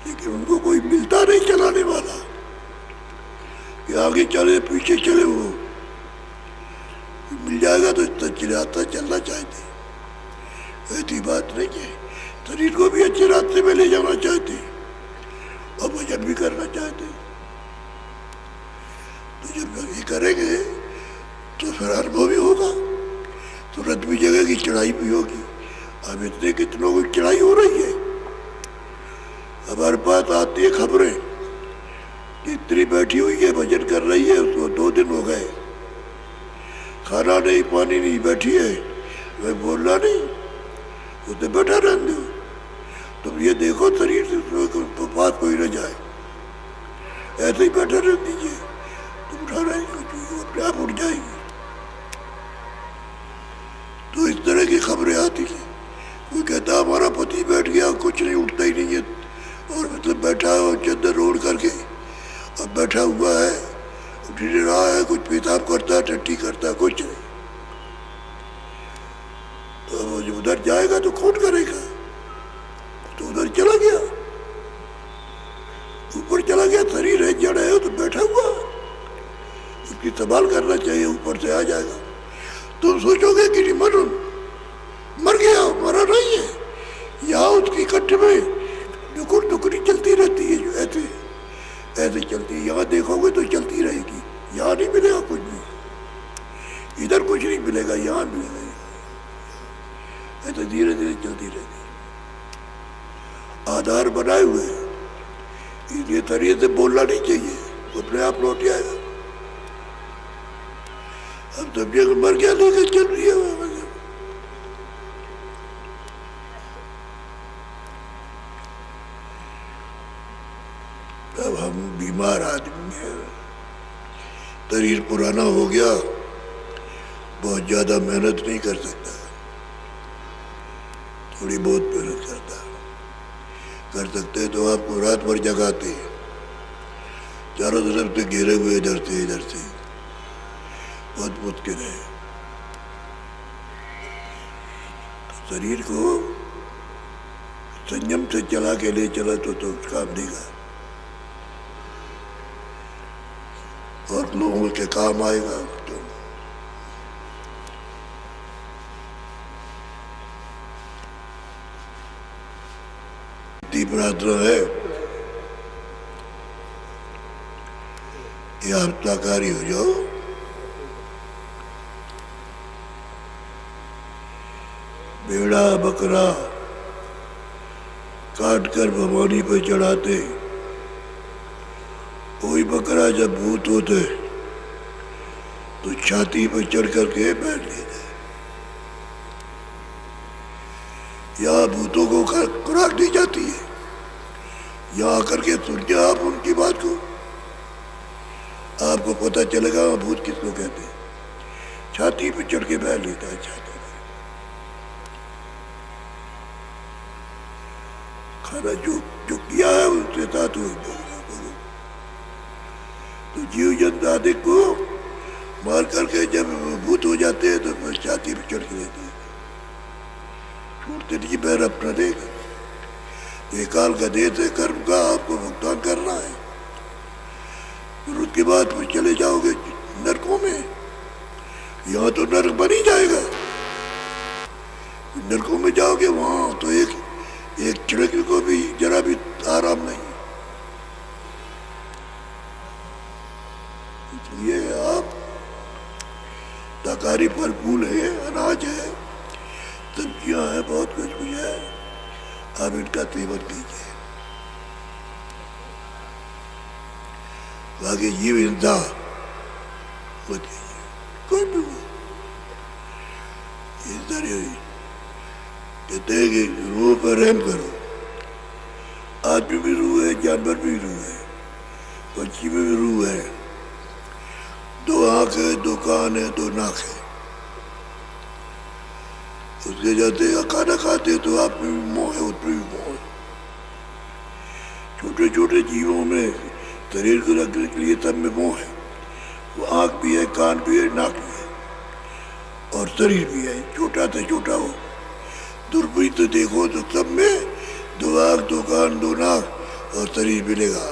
लेकिन उनको कोई मिलता नहीं चलाने वाला, कि आगे चले पीछे चले। वो मिल जाएगा तो सच्चे रास्ता चलना चाहते, ऐसी बात नहीं है। शरीर को भी अच्छे रास्ते में ले जाना चाहते और भजन भी करना चाहते। तो जब ये करेंगे तो फिर अनुभव भी होगा, तुरंत भी जगह की चढ़ाई भी होगी। अब इतने कितनों की चढ़ाई हो रही है। हमारे पास आती है खबरें, इतनी बैठी हुई है भजन कर रही है, उसको 2 दिन हो गए, खाना नहीं पानी नहीं, बैठी है, मैं बोलना नहीं, उसे बैठा रहने दो। तुम ये देखो शरीर से उसमें पास कोई न जाए, ऐसे ही बैठा रह दीजिए, तुम उठा रहे अपने आप उठ जाएगी। तो इस तरह की खबरें आती है। कोई कहता हमारा पति बैठ गया, कुछ नहीं, उठता ही नहीं है, और मतलब बैठा है चद्दर ओढ़ करके, अब बैठा हुआ है, उठ नहीं रहा है, कुछ पेशाब करता है, टट्टी करता है, कुछ नहीं। तो वो जब उधर जाएगा तो कौन करेगा? तो उधर चला गया, ऊपर चला गया, शरीर है, जड़ है, तो बैठा हुआ, उसकी संभाल करना चाहिए, ऊपर से आ जाएगा। तुम सोचोगे कि मर गया, मरा नहीं है, यहाँ उसकी कट्ट में नुकुर नुकुरी चलती रहती है, जो ऐसे ऐसे चलती है। यहाँ देखोगे तो चलती रहेगी, यहाँ नहीं मिलेगा कुछ भी, इधर कुछ नहीं मिलेगा, यहाँ मिलेगा, ऐसे धीरे धीरे चलती रहेगी। आधार बनाए हुए, इसलिए शरीर से बोलना नहीं चाहिए, अपने आप लौट आएगा। अब समझे मर गया, लेकर चल रही है। अब हम बीमार आदमी हैं, शरीर पुराना हो गया, बहुत ज्यादा मेहनत नहीं कर सकता, थोड़ी बहुत मेहनत कर सकते हैं। तो आपको रात भर जगाते हैं, चारों तरफ से घेरे हुए, इधर से, बहुत मुश्किल है। तो शरीर को संयम से चला के ले चला तो काम देगा और लोगों के काम आएगा। तो प्रार्थना है कि आप शाकाहारी हो जाओ, भेड़ा बकरा काट कर भवानी पर चढ़ाते, कोई बकरा जब भूत होते तो छाती पर चढ़ करके बैठ लेते। यहाँ भूतों को खुराक दी जाती है, यहाँ करके सुनिए आप उनकी बात को। आपको पता चलेगा भूत किसको कहते हैं। छाती पे चढ़ के बैठ लेता है छाती पे। खाना जो किया है उसके साथ हुई तो जीव जंतु आदि को मार करके जब भूत हो जाते हैं तो फिर छाती पे चढ़ के रहते हैं, छोड़ते नहीं पैर अपना देगा। ये काल का देश है, कर्म का आपको भुगतान करना है। फिर उसके बाद फिर चले जाओगे नरकों में। यहाँ तो नरक बन ही जाएगा, नरकों में जाओगे वहां तो एक छिड़क को भी जरा भी आराम नहीं। इसलिए आप शाकाहारी फल फूल है, अनाज है, सब्जियां है, बहुत कुछ भी है, आप इनका सेवन कीजिए। बाकी जीव हिंसा मत कीजिए, कोई भी हो। हिंसा नहीं हुई, कहते हैं कि रूह पर रहम करो। आदमी भी रूह है, जानवर भी रूह है, पक्षी में भी रूह है। दो आंख है, दो कान है, दो नाक है। उसके जाते खाना खाते तो आप में भी मोह है, उसमें भी मोह है। छोटे छोटे जीवों में शरीर को रखने के लिए सब में मोह है। वो आंख भी है, कान भी है, नाक भी है और शरीर भी है। छोटा से छोटा हो, दूरबीन से देखो तो सब में दो आंख, दो कान, दो नाक और शरीर मिलेगा।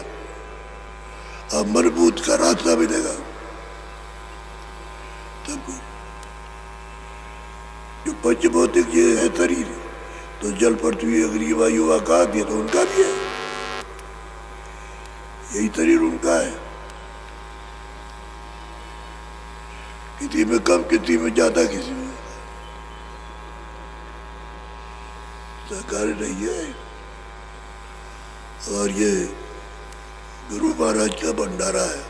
अब मजबूत का रास्ता मिलेगा। तब जो पंचभौतिक ये है शरीर, तो जल, पृथ्वी, अग्नि, वायु, आकाश, ये तो उनका भी है। यही शरीर उनका है। किसी में कम, किसी में ज्यादा, किसी में सहकारी नहीं है। और ये गुरु महाराज का भंडारा है।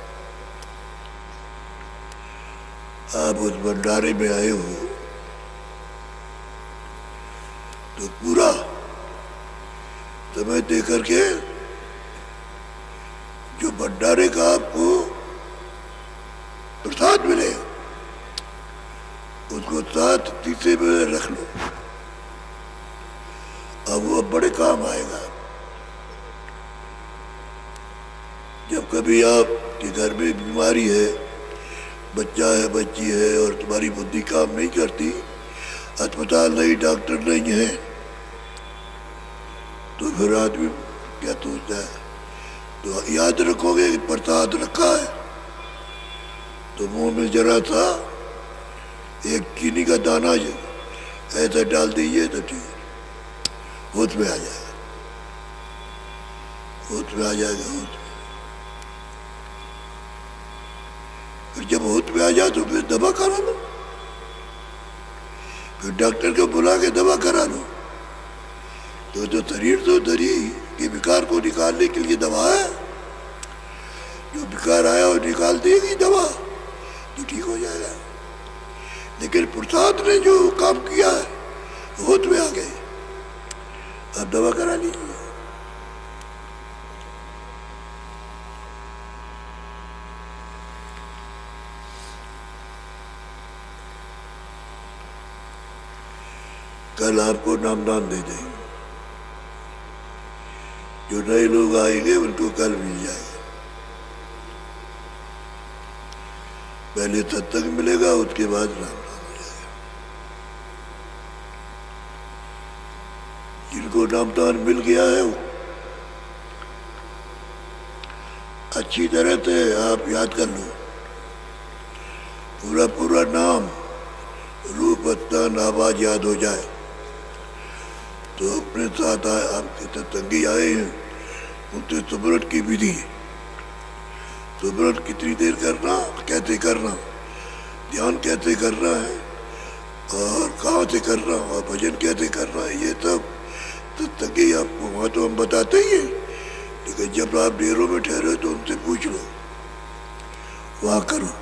आप उस भंडारे में आए हो तो पूरा समय दे करके जो भंडारे का आपको प्रसाद मिले उसको साथ शीशे में रख लो। अब वो बड़े काम आएगा। जब कभी आपके घर में बीमारी है, बच्चा है, बच्ची है और तुम्हारी बुद्धि काम नहीं करती, अस्पताल नहीं, डॉक्टर नहीं है, तो फिर आदमी क्या सोचता है? तो याद रखोगे कि प्रसाद रखा है तो मुंह में जरा सा एक चीनी का दाना ऐसा डाल दीजिए तो ठीक, होश में आ जाएगा, होश में आ जाएगा, होश में। फिर जब होश में आ जाए तो फिर दवा करा लो, फिर डॉक्टर को बुला के दवा करा लो। तो जो शरीर तो शरीर के विकार को निकालने के लिए दवा है, जो विकार आया और निकाल देगी दवा तो ठीक हो जाएगा। लेकिन प्रसाद ने जो काम किया है होश में आ गए, अब दवा करा लीजिए। कल आपको नामदान दे देंगे। जो नए लोग आएंगे उनको कल मिल जाएगा। पहले सत्संग मिलेगा, उसके बाद नामदान हो जाएगा। जिनको नामदान मिल गया है अच्छी तरह से आप याद कर लो। पूरा पूरा नाम, रूप, स्थान, आवाज याद हो जाए तो अपने साथ आपके सत्संगी आए हैं उनसे सुमरन की विधि, सुमरन कितनी देर करना, कैसे करना, ध्यान कैसे करना है और कहाँ से करना और भजन कैसे करना है, ये सब सत्संगी आपको वहाँ तो हम बताते ही हैं। लेकिन जब आप डेरों में ठहरे तो उनसे पूछ लो, वहाँ करो।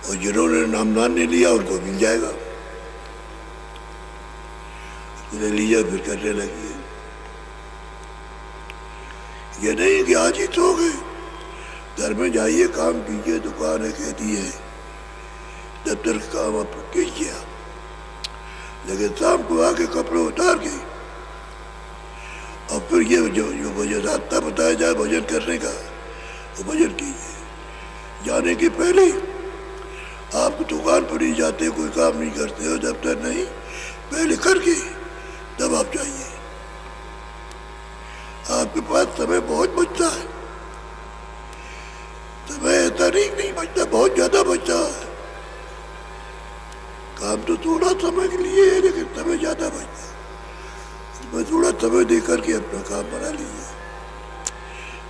और जिन्होंने नामदान नहीं लिया उनको मिल जाएगा। ले लिया, फिर करने लगी। ये नहीं कि आज ही सो गए, घर में जाइए, काम कीजिए, दुकान है कहती है, दफ्तर का काम आप कीजिए, लेकिन शाम को आके कपड़े उतार के और फिर ये जो भजन रास्ता बताया जाए भजन करने का, वो भजन कीजिए। जाने के पहले आप दुकान पर नहीं जाते, कोई काम नहीं करते हो, दफ्तर नहीं, पहले करके तब आप जाइए। आपके पास समय बहुत बचता है, समय ऐसा नहीं बचता, बहुत ज्यादा बचता है। काम तो थोड़ा समय के लिए है, लेकिन समय ज्यादा बचता है। मैं थोड़ा समय दे करके अपना काम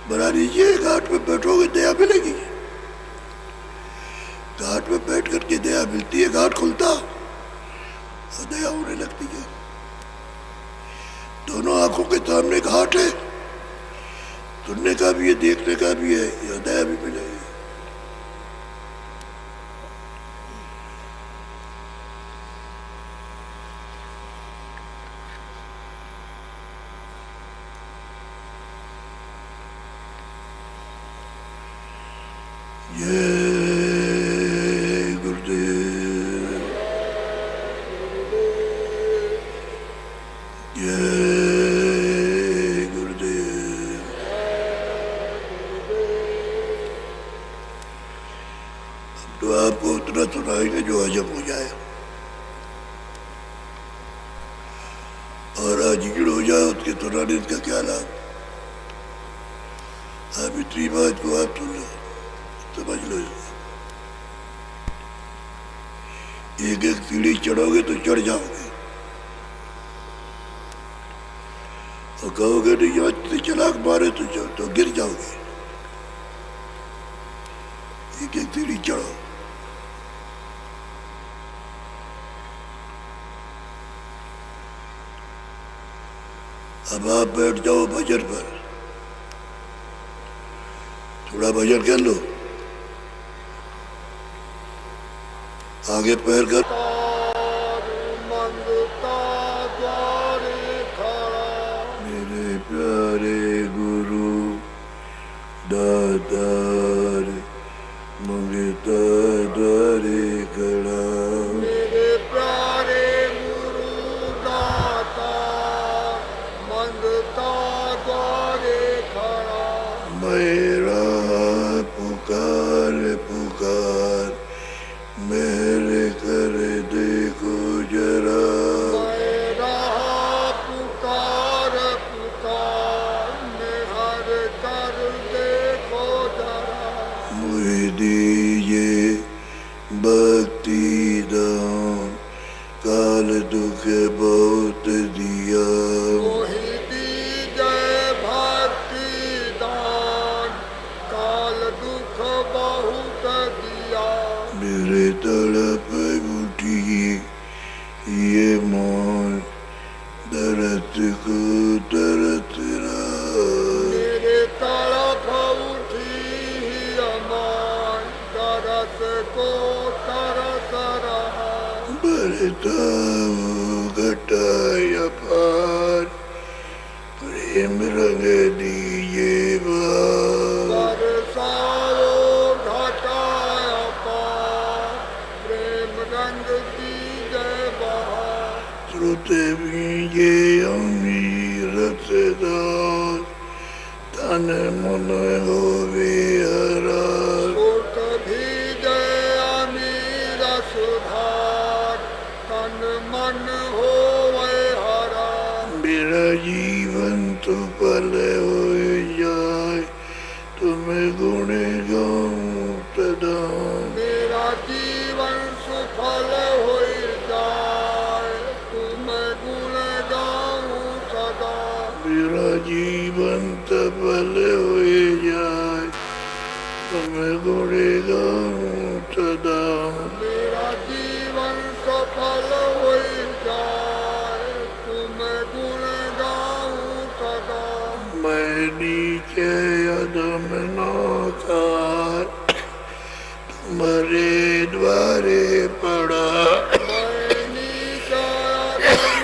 बना लीजिए। घाट में बैठोगे दया मिलेगी, घाट में बैठ करके दया मिलती है, घाट खुलता और दया होने लगती है। दोनों आंखों के सामने घाट है, सुनने का भी है, देखने का भी है, यह दया भी मिलेगी। जय गुरुदेव, जय गुरुदेव। अब तो आपको उतना सुनाएंगे जो हजम हो जाए, और अजीर्ण हो जाए उसके सुनाने का क्या लाभ। आप इतनी बात को आप सुन लो, समझ लो। एक एक सीढ़ी चढ़ोगे तो चढ़ जाओगे, और कहोगे नहीं यहाँ से चलाक मारे तो गिर जाओगे। एक एक सीढ़ी चढ़ो। अब आप बैठ जाओ भजन पर, थोड़ा भजन कर लो, आगे पैर कर। मेरे प्यारे गुरु दातार मंगता द्वारे खड़ा, मेरे प्यारे गुरु दाता मंगता द्वारे खड़ा। मेरा पुकार मेरे कर देखो जरा, मेरा पुकार मेहर कर देखो जरा। मुझे दीजिए भक्ति दान, काल दुख बहुत दिया। मोहि दीजय भक्ति दान, काल दुख बहुत दिया। मेरे तड़प उठी ये मान, दरद को तरस रहा। मेरे तड़प उठी अमान, दरस को तरस रहा। बरताओ घटाया पार, प्रेम रंग दीजिए बार। बरसाओ घटाया पार, प्रेम रंग दीजय बहार। श्रुते बीजे अमीर रसदार, तन मन होवे हरा। सुत भीजय अमीर सुधार, तन मन होवे हरा। मेरा जीवन तो पल हो जाए, तुम्हें गुण गाऊं सदा। मेरा जीवन सुफल हो जाए, तुम गुण गाऊं सदा। मेरा जीवन सफल हो जाए, तुम्हें गुण गाऊं सदा। मेरा जीवन सफल हो जाए, तुम गुण गाऊं सदा। मैं नीचे अदम नाकार, तुम्हारे द्वारे पड़ा। मैं नीचा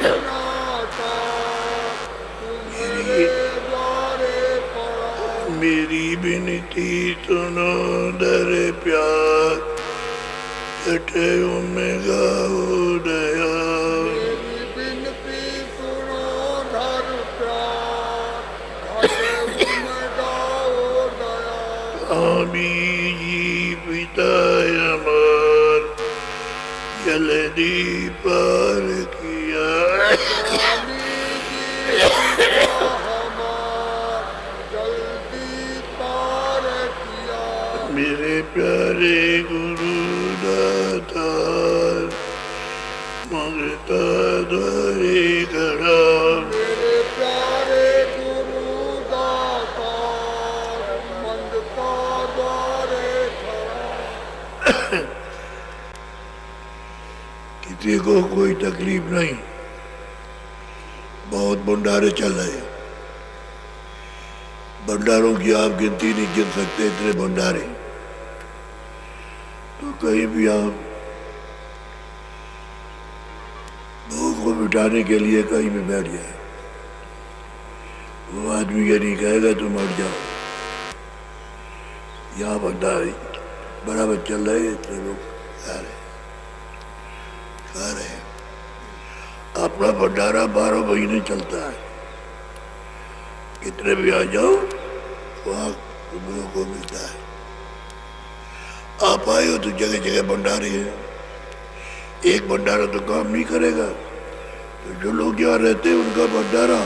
नाथ, मेरी विनती सुनो दर प्यार, छठे में गाओ दया। मेरी विनती सुनो धर प्यार, घटे में गाओ दया। स्वामी जी पिता अमर, जल्दी पार किया। स्वामी जी पिता हमार, जल्दी पार किया। मेरे प्यारे गुरु दातार, ममता द्वारे खड़ा। मेरे प्यारे गुरु दातार, मंदता द्वारे खड़ा। किसी को कोई तकलीफ नहीं, बहुत भंडारे चल रहे हैं। भंडारों की आप गिनती नहीं गिन सकते, इतने भंडारे। तो कहीं भी आप भूख को मिटाने के लिए कहीं भी बैठ जाए, वो आदमी ये नहीं कहेगा तुम हट जाओ। यहाँ भंडारे बराबर चल रहे हैं, इतने लोग खा रहे हैं। अपना भंडारा 12 महीने चलता है, कितने भी आ जाओ वहाँ तुम लोगों को मिलता है। आप आए हो तो जगह जगह भंडारे हैं। एक भंडारा तो काम नहीं करेगा, तो जो लोग यहाँ रहते हैं उनका भंडारा,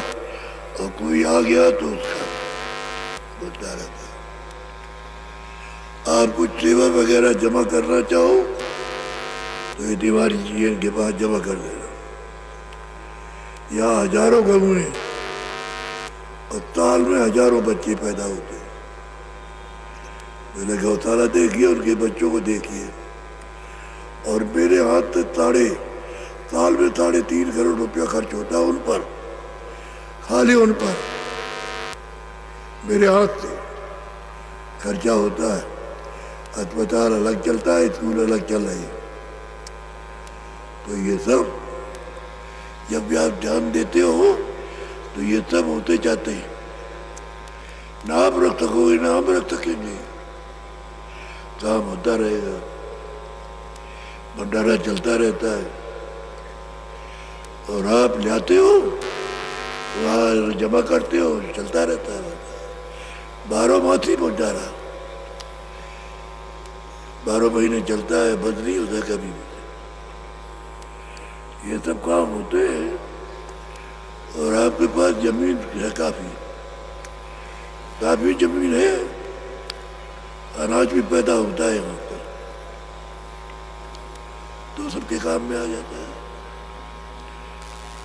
और कोई आ गया तो उसका भंडारा था। आप कुछ सेवा वगैरह जमा करना चाहो तो ये दीवारी जी के पास जमा कर देना। यहाँ हजारों गाँव हैं और साल में हजारों बच्चे पैदा होते हैं। मैंने गौशाला देखी, उनके बच्चों को देखिए, और मेरे हाथ से साल में 3.5 करोड़ रुपया खर्च होता है उन पर, खाली उन पर मेरे हाथ से खर्चा होता है। अस्पताल अलग चलता है, स्कूल अलग चल रहे हैं। तो ये सब जब भी आप ध्यान देते हो तो ये सब होते जाते हैं। नाम रख सकोगे, नाम रख सकेंगे, काम होता रहेगा, भंडारा चलता रहता है। और आप लाते हो, वहाँ जमा करते हो, चलता रहता है। 12 मासी भंडारा 12 महीने चलता है, बंद नहीं होता कभी भी। ये सब काम होते हैं। और आपके पास जमीन है, काफी जमीन है, अनाज भी पैदा होता है यहाँ पर, तो सबके काम में आ जाता है,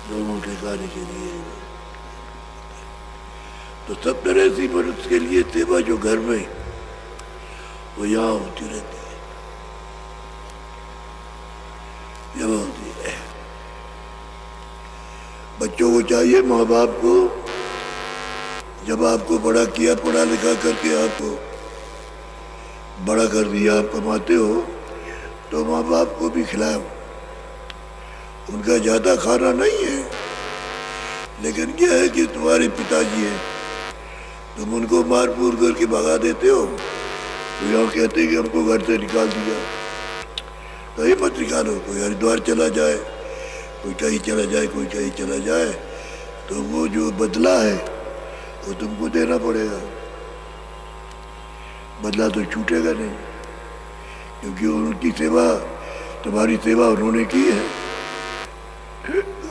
लोगों के खाने के लिए। तो सब तरह से मनुष्य के लिए सेवा जो घर में वो यहाँ होती रहती है, जब होती है। बच्चों को चाहिए, माँ बाप को, जब आपको बड़ा किया, पढ़ा लिखा करके आपको बड़ा कर दिया, आप कमाते हो, तो माँ बाप को भी खिलाओ। उनका ज़्यादा खाना नहीं है, लेकिन क्या है कि तुम्हारे पिताजी हैं, तुम उनको मार पूर करके भगा देते हो, तो यहाँ कहते हैं कि हमको घर से निकाल दिया। तो ये मत निकालो, कोई हरिद्वार चला जाए, कोई कहीं चला जाए, कोई कहीं चला जाए, तो वो जो बदला है वो तुमको देना पड़ेगा। बदला तो छूटेगा नहीं, क्योंकि उनकी सेवा, तुम्हारी सेवा उन्होंने की है।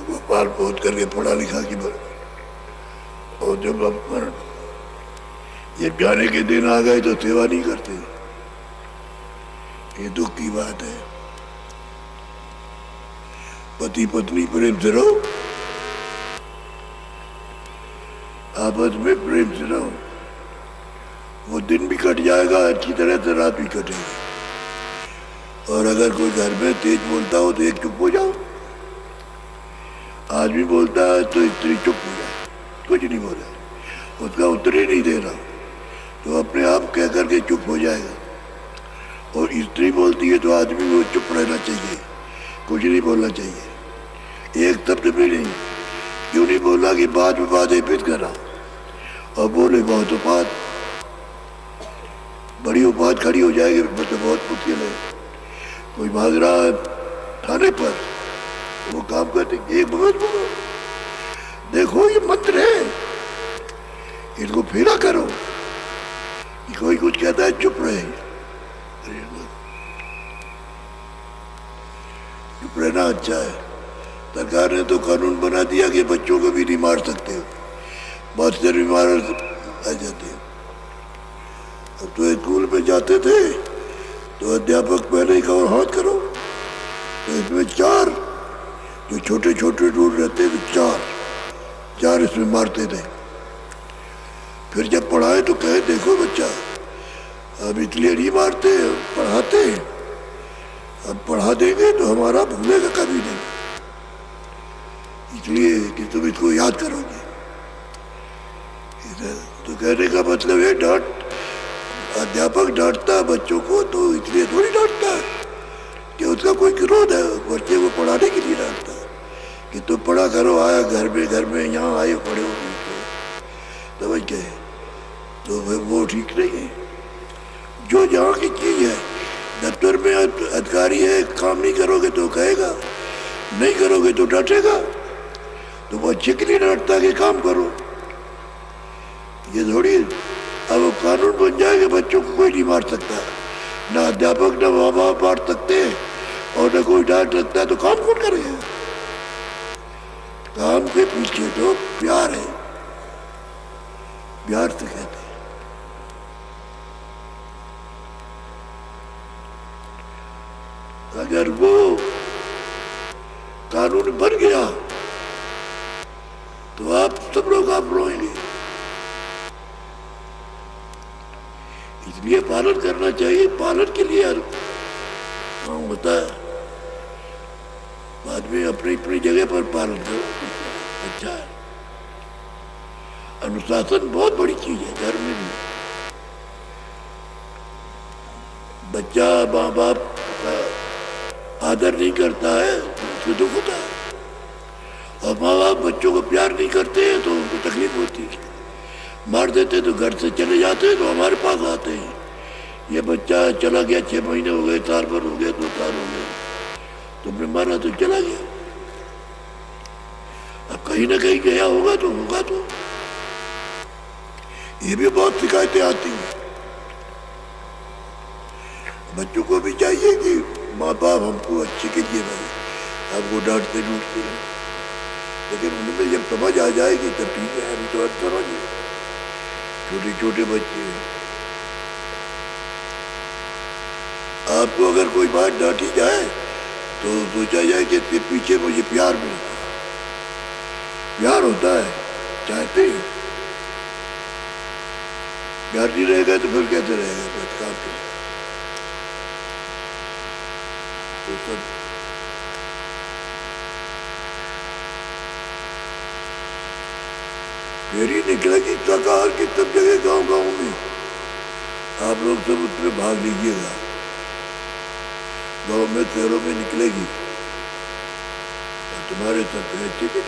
वो पाल पोत करके पढ़ा लिखा की बर, और जब हम ये जाने के दिन आ गए तो सेवा नहीं करते। ये दुख की बात है। पति पत्नी प्रेम से रहो, आपस में प्रेम से रहो, वो दिन भी कट जाएगा, अच्छी तरह से रात भी कटेगी। और अगर कोई घर में तेज बोलता हो तो एक चुप हो जाओ। आदमी बोलता है तो स्त्री चुप हो जाए, कुछ नहीं बोला, उसका उत्तर ही नहीं दे रहा, तो अपने आप कह करके चुप हो जाएगा। और स्त्री बोलती है तो आदमी को चुप रहना चाहिए, कुछ नहीं बोलना चाहिए, एक शब्द भी नहीं। क्यों नहीं बोला कि बाद में बात फिर करा, और बोले बहुत बात, खड़ी हो जाएगी, मुझे बहुत मुश्किल है। कोई भाग रहा है थाने पर, वो काम करते एक भगत बोलो, देखो ये मंत्र है, इनको फेरा करो। कोई कुछ कहता है चुप रहे, चुप रहना अच्छा है। सरकार ने तो कानून बना दिया कि बच्चों को भी नहीं मार सकते, बहुत से बीमार आ जाते हैं। अब तो स्कूल में जाते थे तो अध्यापक पहले ही कहो हाथ करो, तो इसमें 4 जो छोटे छोटे रूल रहते थे 4 इसमें मारते थे। फिर जब पढ़ाए तो कहे देखो बच्चा, अब इसलिए नहीं मारते, पढ़ाते हैं, अब पढ़ा देंगे तो हमारा भूलेगा कभी नहीं, इसलिए कि तुम इसको याद करोगे। तो कहने का मतलब है डांट, अध्यापक डांटता बच्चों को तो इसलिए थोड़ी डांटता कि उसका कोई क्रोध है, बच्चे को पढ़ाने के लिए डांटता कि तुम पढ़ा करो, आया घर में यहाँ आए पढ़े हो, समझ गए? तो वो ठीक नहीं है। जो जहाँ की चीज है, दफ्तर में अधिकारी है, काम नहीं करोगे तो कहेगा, नहीं करोगे तो डांटेगा। तो वो अच्छे के लिए डांटता कि काम करो, ये थोड़ी। अब कानून बन जाएगा, बच्चों को कोई नहीं मार सकता, ना अध्यापक ना माँ बाप मार सकते और ना कोई डांट सकता है, तो काम कौन करेगा? काम के पीछे तो प्यार है, प्यार से कहते हैं। अगर वो कानून बन गया तो आप सब लोग आप रोएंगे, इसलिए पालन करना चाहिए। पालन के लिए काम होता है, बाद में अपनी अपनी जगह पर पालन करो, अच्छा है। अनुशासन बहुत बड़ी चीज है घर में भी। बच्चा माँ बाप का आदर नहीं करता है तो उसको दुख होता है, और माँ बाप बच्चों को प्यार नहीं करते हैं तो उनको तकलीफ होती है। मार देते तो घर से चले जाते तो हमारे पास आते हैं, ये बच्चा चला गया, 6 महीने हो गए, साल भर हो गया, 2 साल हो गए, तुमने मारा तो चला गया। अब कहीं ना कहीं गया होगा तो होगा, तो ये भी बहुत शिकायतें आती हैं। बच्चों को भी चाहिए कि माँ बाप हमको अच्छे के लिए बने, हमको डांटते डूटते हैं, लेकिन उनमें जब समझ आ जाएगी तब ठीक है। अभी तो समझ छोटे छोटे बच्चे हैं, आपको अगर कोई बात डांटी जाए तो सोचा जाए कि इसके पीछे मुझे प्यार मिलता है, प्यार होता है, चाहते हैं। प्यार नहीं रहेगा तो फिर कैसे रहेगा? बस काम के तो सब फेरी निकलेगी शाकाहार की सब जगह, गांव गांव में। आप लोग सब उसमें भाग लीजिएगा, गांव में शहरों में निकलेगी और तुम्हारे सब अच्छे के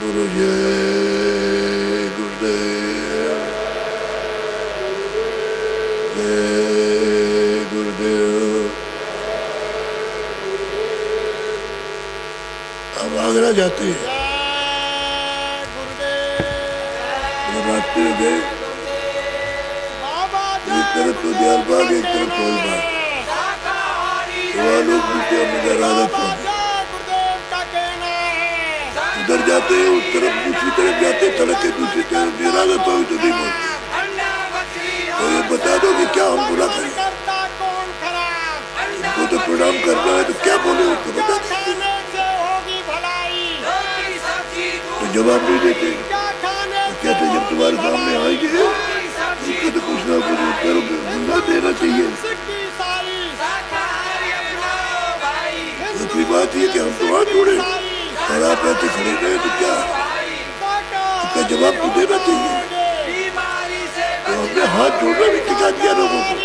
बोलो जय गुरुदेव, जय गुरुदेव। अब आगरा जाते हैं, रास्ते में गए, एक तरफ तो दयालबाग, एक तरफ कोलबाग, तो वहाँ लोग मिलते हमने रागत पहुंचे। उधर जाते हैं, उस तरफ दूसरी तरफ जाते, सड़क के दूसरी तरफ निरागत हो तो नहीं पहुंचते। तो ये बता दो कि क्या हम बुरा करें? इनको तो प्रणाम करना है तो क्या बोले उसको बता दो, तो जवाब नहीं देते। तो कहते जब तुम्हारे सामने आएंगे उसको तो कुछ ना कुछ उत्तर देना चाहिए। दूसरी बात ये कि हम तो हाथ जोड़े और आप ऐसे खड़े रहे तो क्या, उसका जवाब तो देना चाहिए। तो हमने हाथ जोड़ना भी सिखा दिया लोगों को,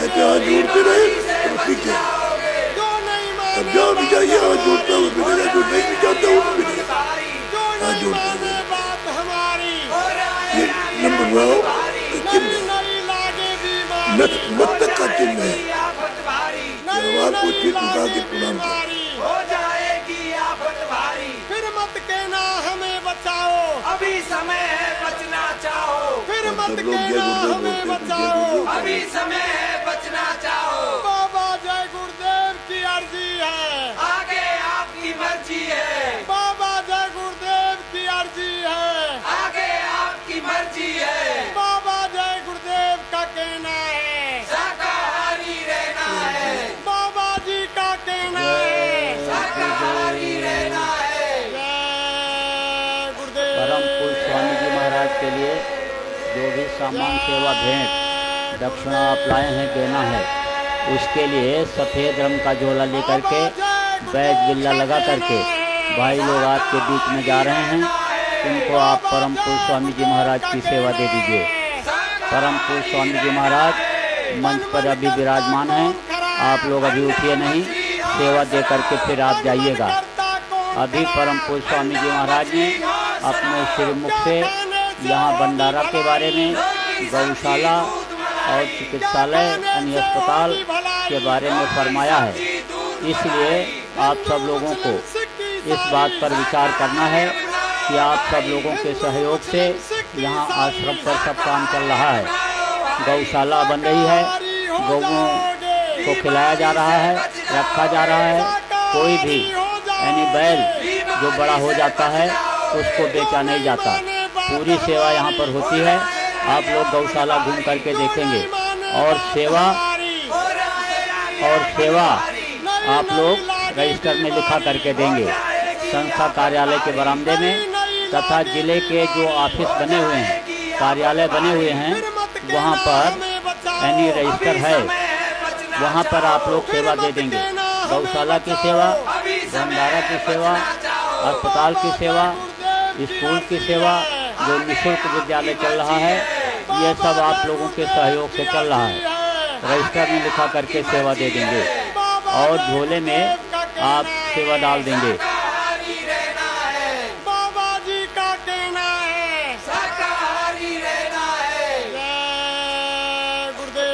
ऐसे हाथ जोड़ते रहे तो ठीक है। अब जहाँ भी जाइए हाथ जोड़ता हुआ मिलेगा, जो नहीं भी जाता वो भी मिलेगा, हाथ जोड़ते रहे। करवाओ लेकिन नई नई लागे बीमारी, मत कातिल में आफत भारी, जवाब को नई ठीक उठा के लागे प्रणाम कर। बीमारी, हो जाएगी आफत भारी। फिर मत कहना हमें बचाओ, अभी समय है बचना चाहो, फिर और मत सब लोग जय कहना गुरुदेव हमें बोलते हैं, जय बचाओ। गुरुदेव। अभी समय है बचना चाहो, बाबा जय गुरुदेव की अर्जी है, आगे आपकी मर्जी है, बाबा जय गुरुदेव की अर्जी है, आगे आपकी मर्जी है। बाबा जय गुरुदेव का कहना है, शाकाहारी रहना है, बाबा जी का कहना है, शाकाहारी रहना है। जय गुरुदेव। परम पूज्य स्वामी जी महाराज के लिए जो भी सामान सेवा भेंट दक्षिणा आप लाए हैं देना है, उसके लिए सफ़ेद रंग का झोला लेकर के बैग बिल्ला लगा करके भाई लोग आपके बीच में जा रहे हैं। उनको आप परम पूज्य स्वामी जी महाराज की सेवा दे दीजिए। परम पूज्य स्वामी जी महाराज मंच पर अभी विराजमान हैं, आप लोग अभी उठिए नहीं, सेवा दे करके फिर आप जाइएगा। अभी परम पूज्य स्वामी जी महाराज ने अपने श्रीमुख से यहाँ भंडारा के बारे में, गौशाला और चिकित्सालय यानी अस्पताल के बारे में फरमाया है। इसलिए आप सब लोगों को इस बात पर विचार करना है कि आप सब लोगों के सहयोग से यहाँ आश्रम पर सब काम चल रहा है। गौशाला बन रही है, गौओं को खिलाया जा रहा है, रखा जा रहा है। कोई भी यानी बैल जो बड़ा हो जाता है उसको बेचा नहीं जाता। पूरी सेवा यहाँ पर होती है। आप लोग गौशाला घूम करके देखेंगे और सेवा आप लोग रजिस्टर में लिखा करके देंगे। संस्था कार्यालय के बरामदे में तथा जिले के जो ऑफिस बने हुए हैं, कार्यालय बने हुए हैं, वहाँ पर यानी रजिस्टर है, वहाँ पर आप लोग सेवा दे देंगे। गौशाला की सेवा, भंडारा की सेवा, अस्पताल की सेवा, स्कूल की सेवा, जो निःशुल्क विद्यालय चल रहा है, ये सब आप लोगों के सहयोग से चल रहा है। रजिस्टर में लिखा करके सेवा दे देंगे और झोले में आप सेवा डाल देंगे। शाकाहारी रहना है, बाबा जी का कहना है, शाकाहारी रहना है। जय गुरुदेव,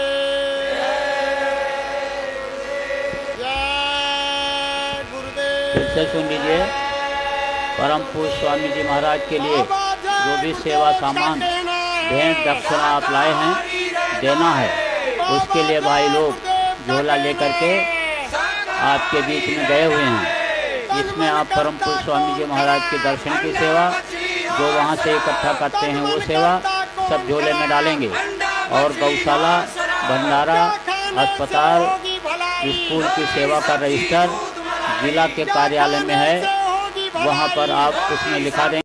जय गुरुदेव। फिर से सुन लीजिए, परम पूज्य स्वामी जी महाराज के लिए जो भी सेवा सामान भेंट दक्षिणा आप लाए हैं देना है, उसके लिए भाई लोग झोला लेकर के आपके बीच में गए हुए हैं। इसमें आप परम पूज्य स्वामी जी महाराज के दर्शन की सेवा, जो वहाँ से इकट्ठा करते हैं वो सेवा सब झोले में डालेंगे। और गौशाला, भंडारा, अस्पताल, स्कूल की सेवा का रजिस्टर जिला के कार्यालय में है, वहाँ पर आप उसमें लिखा देंगे।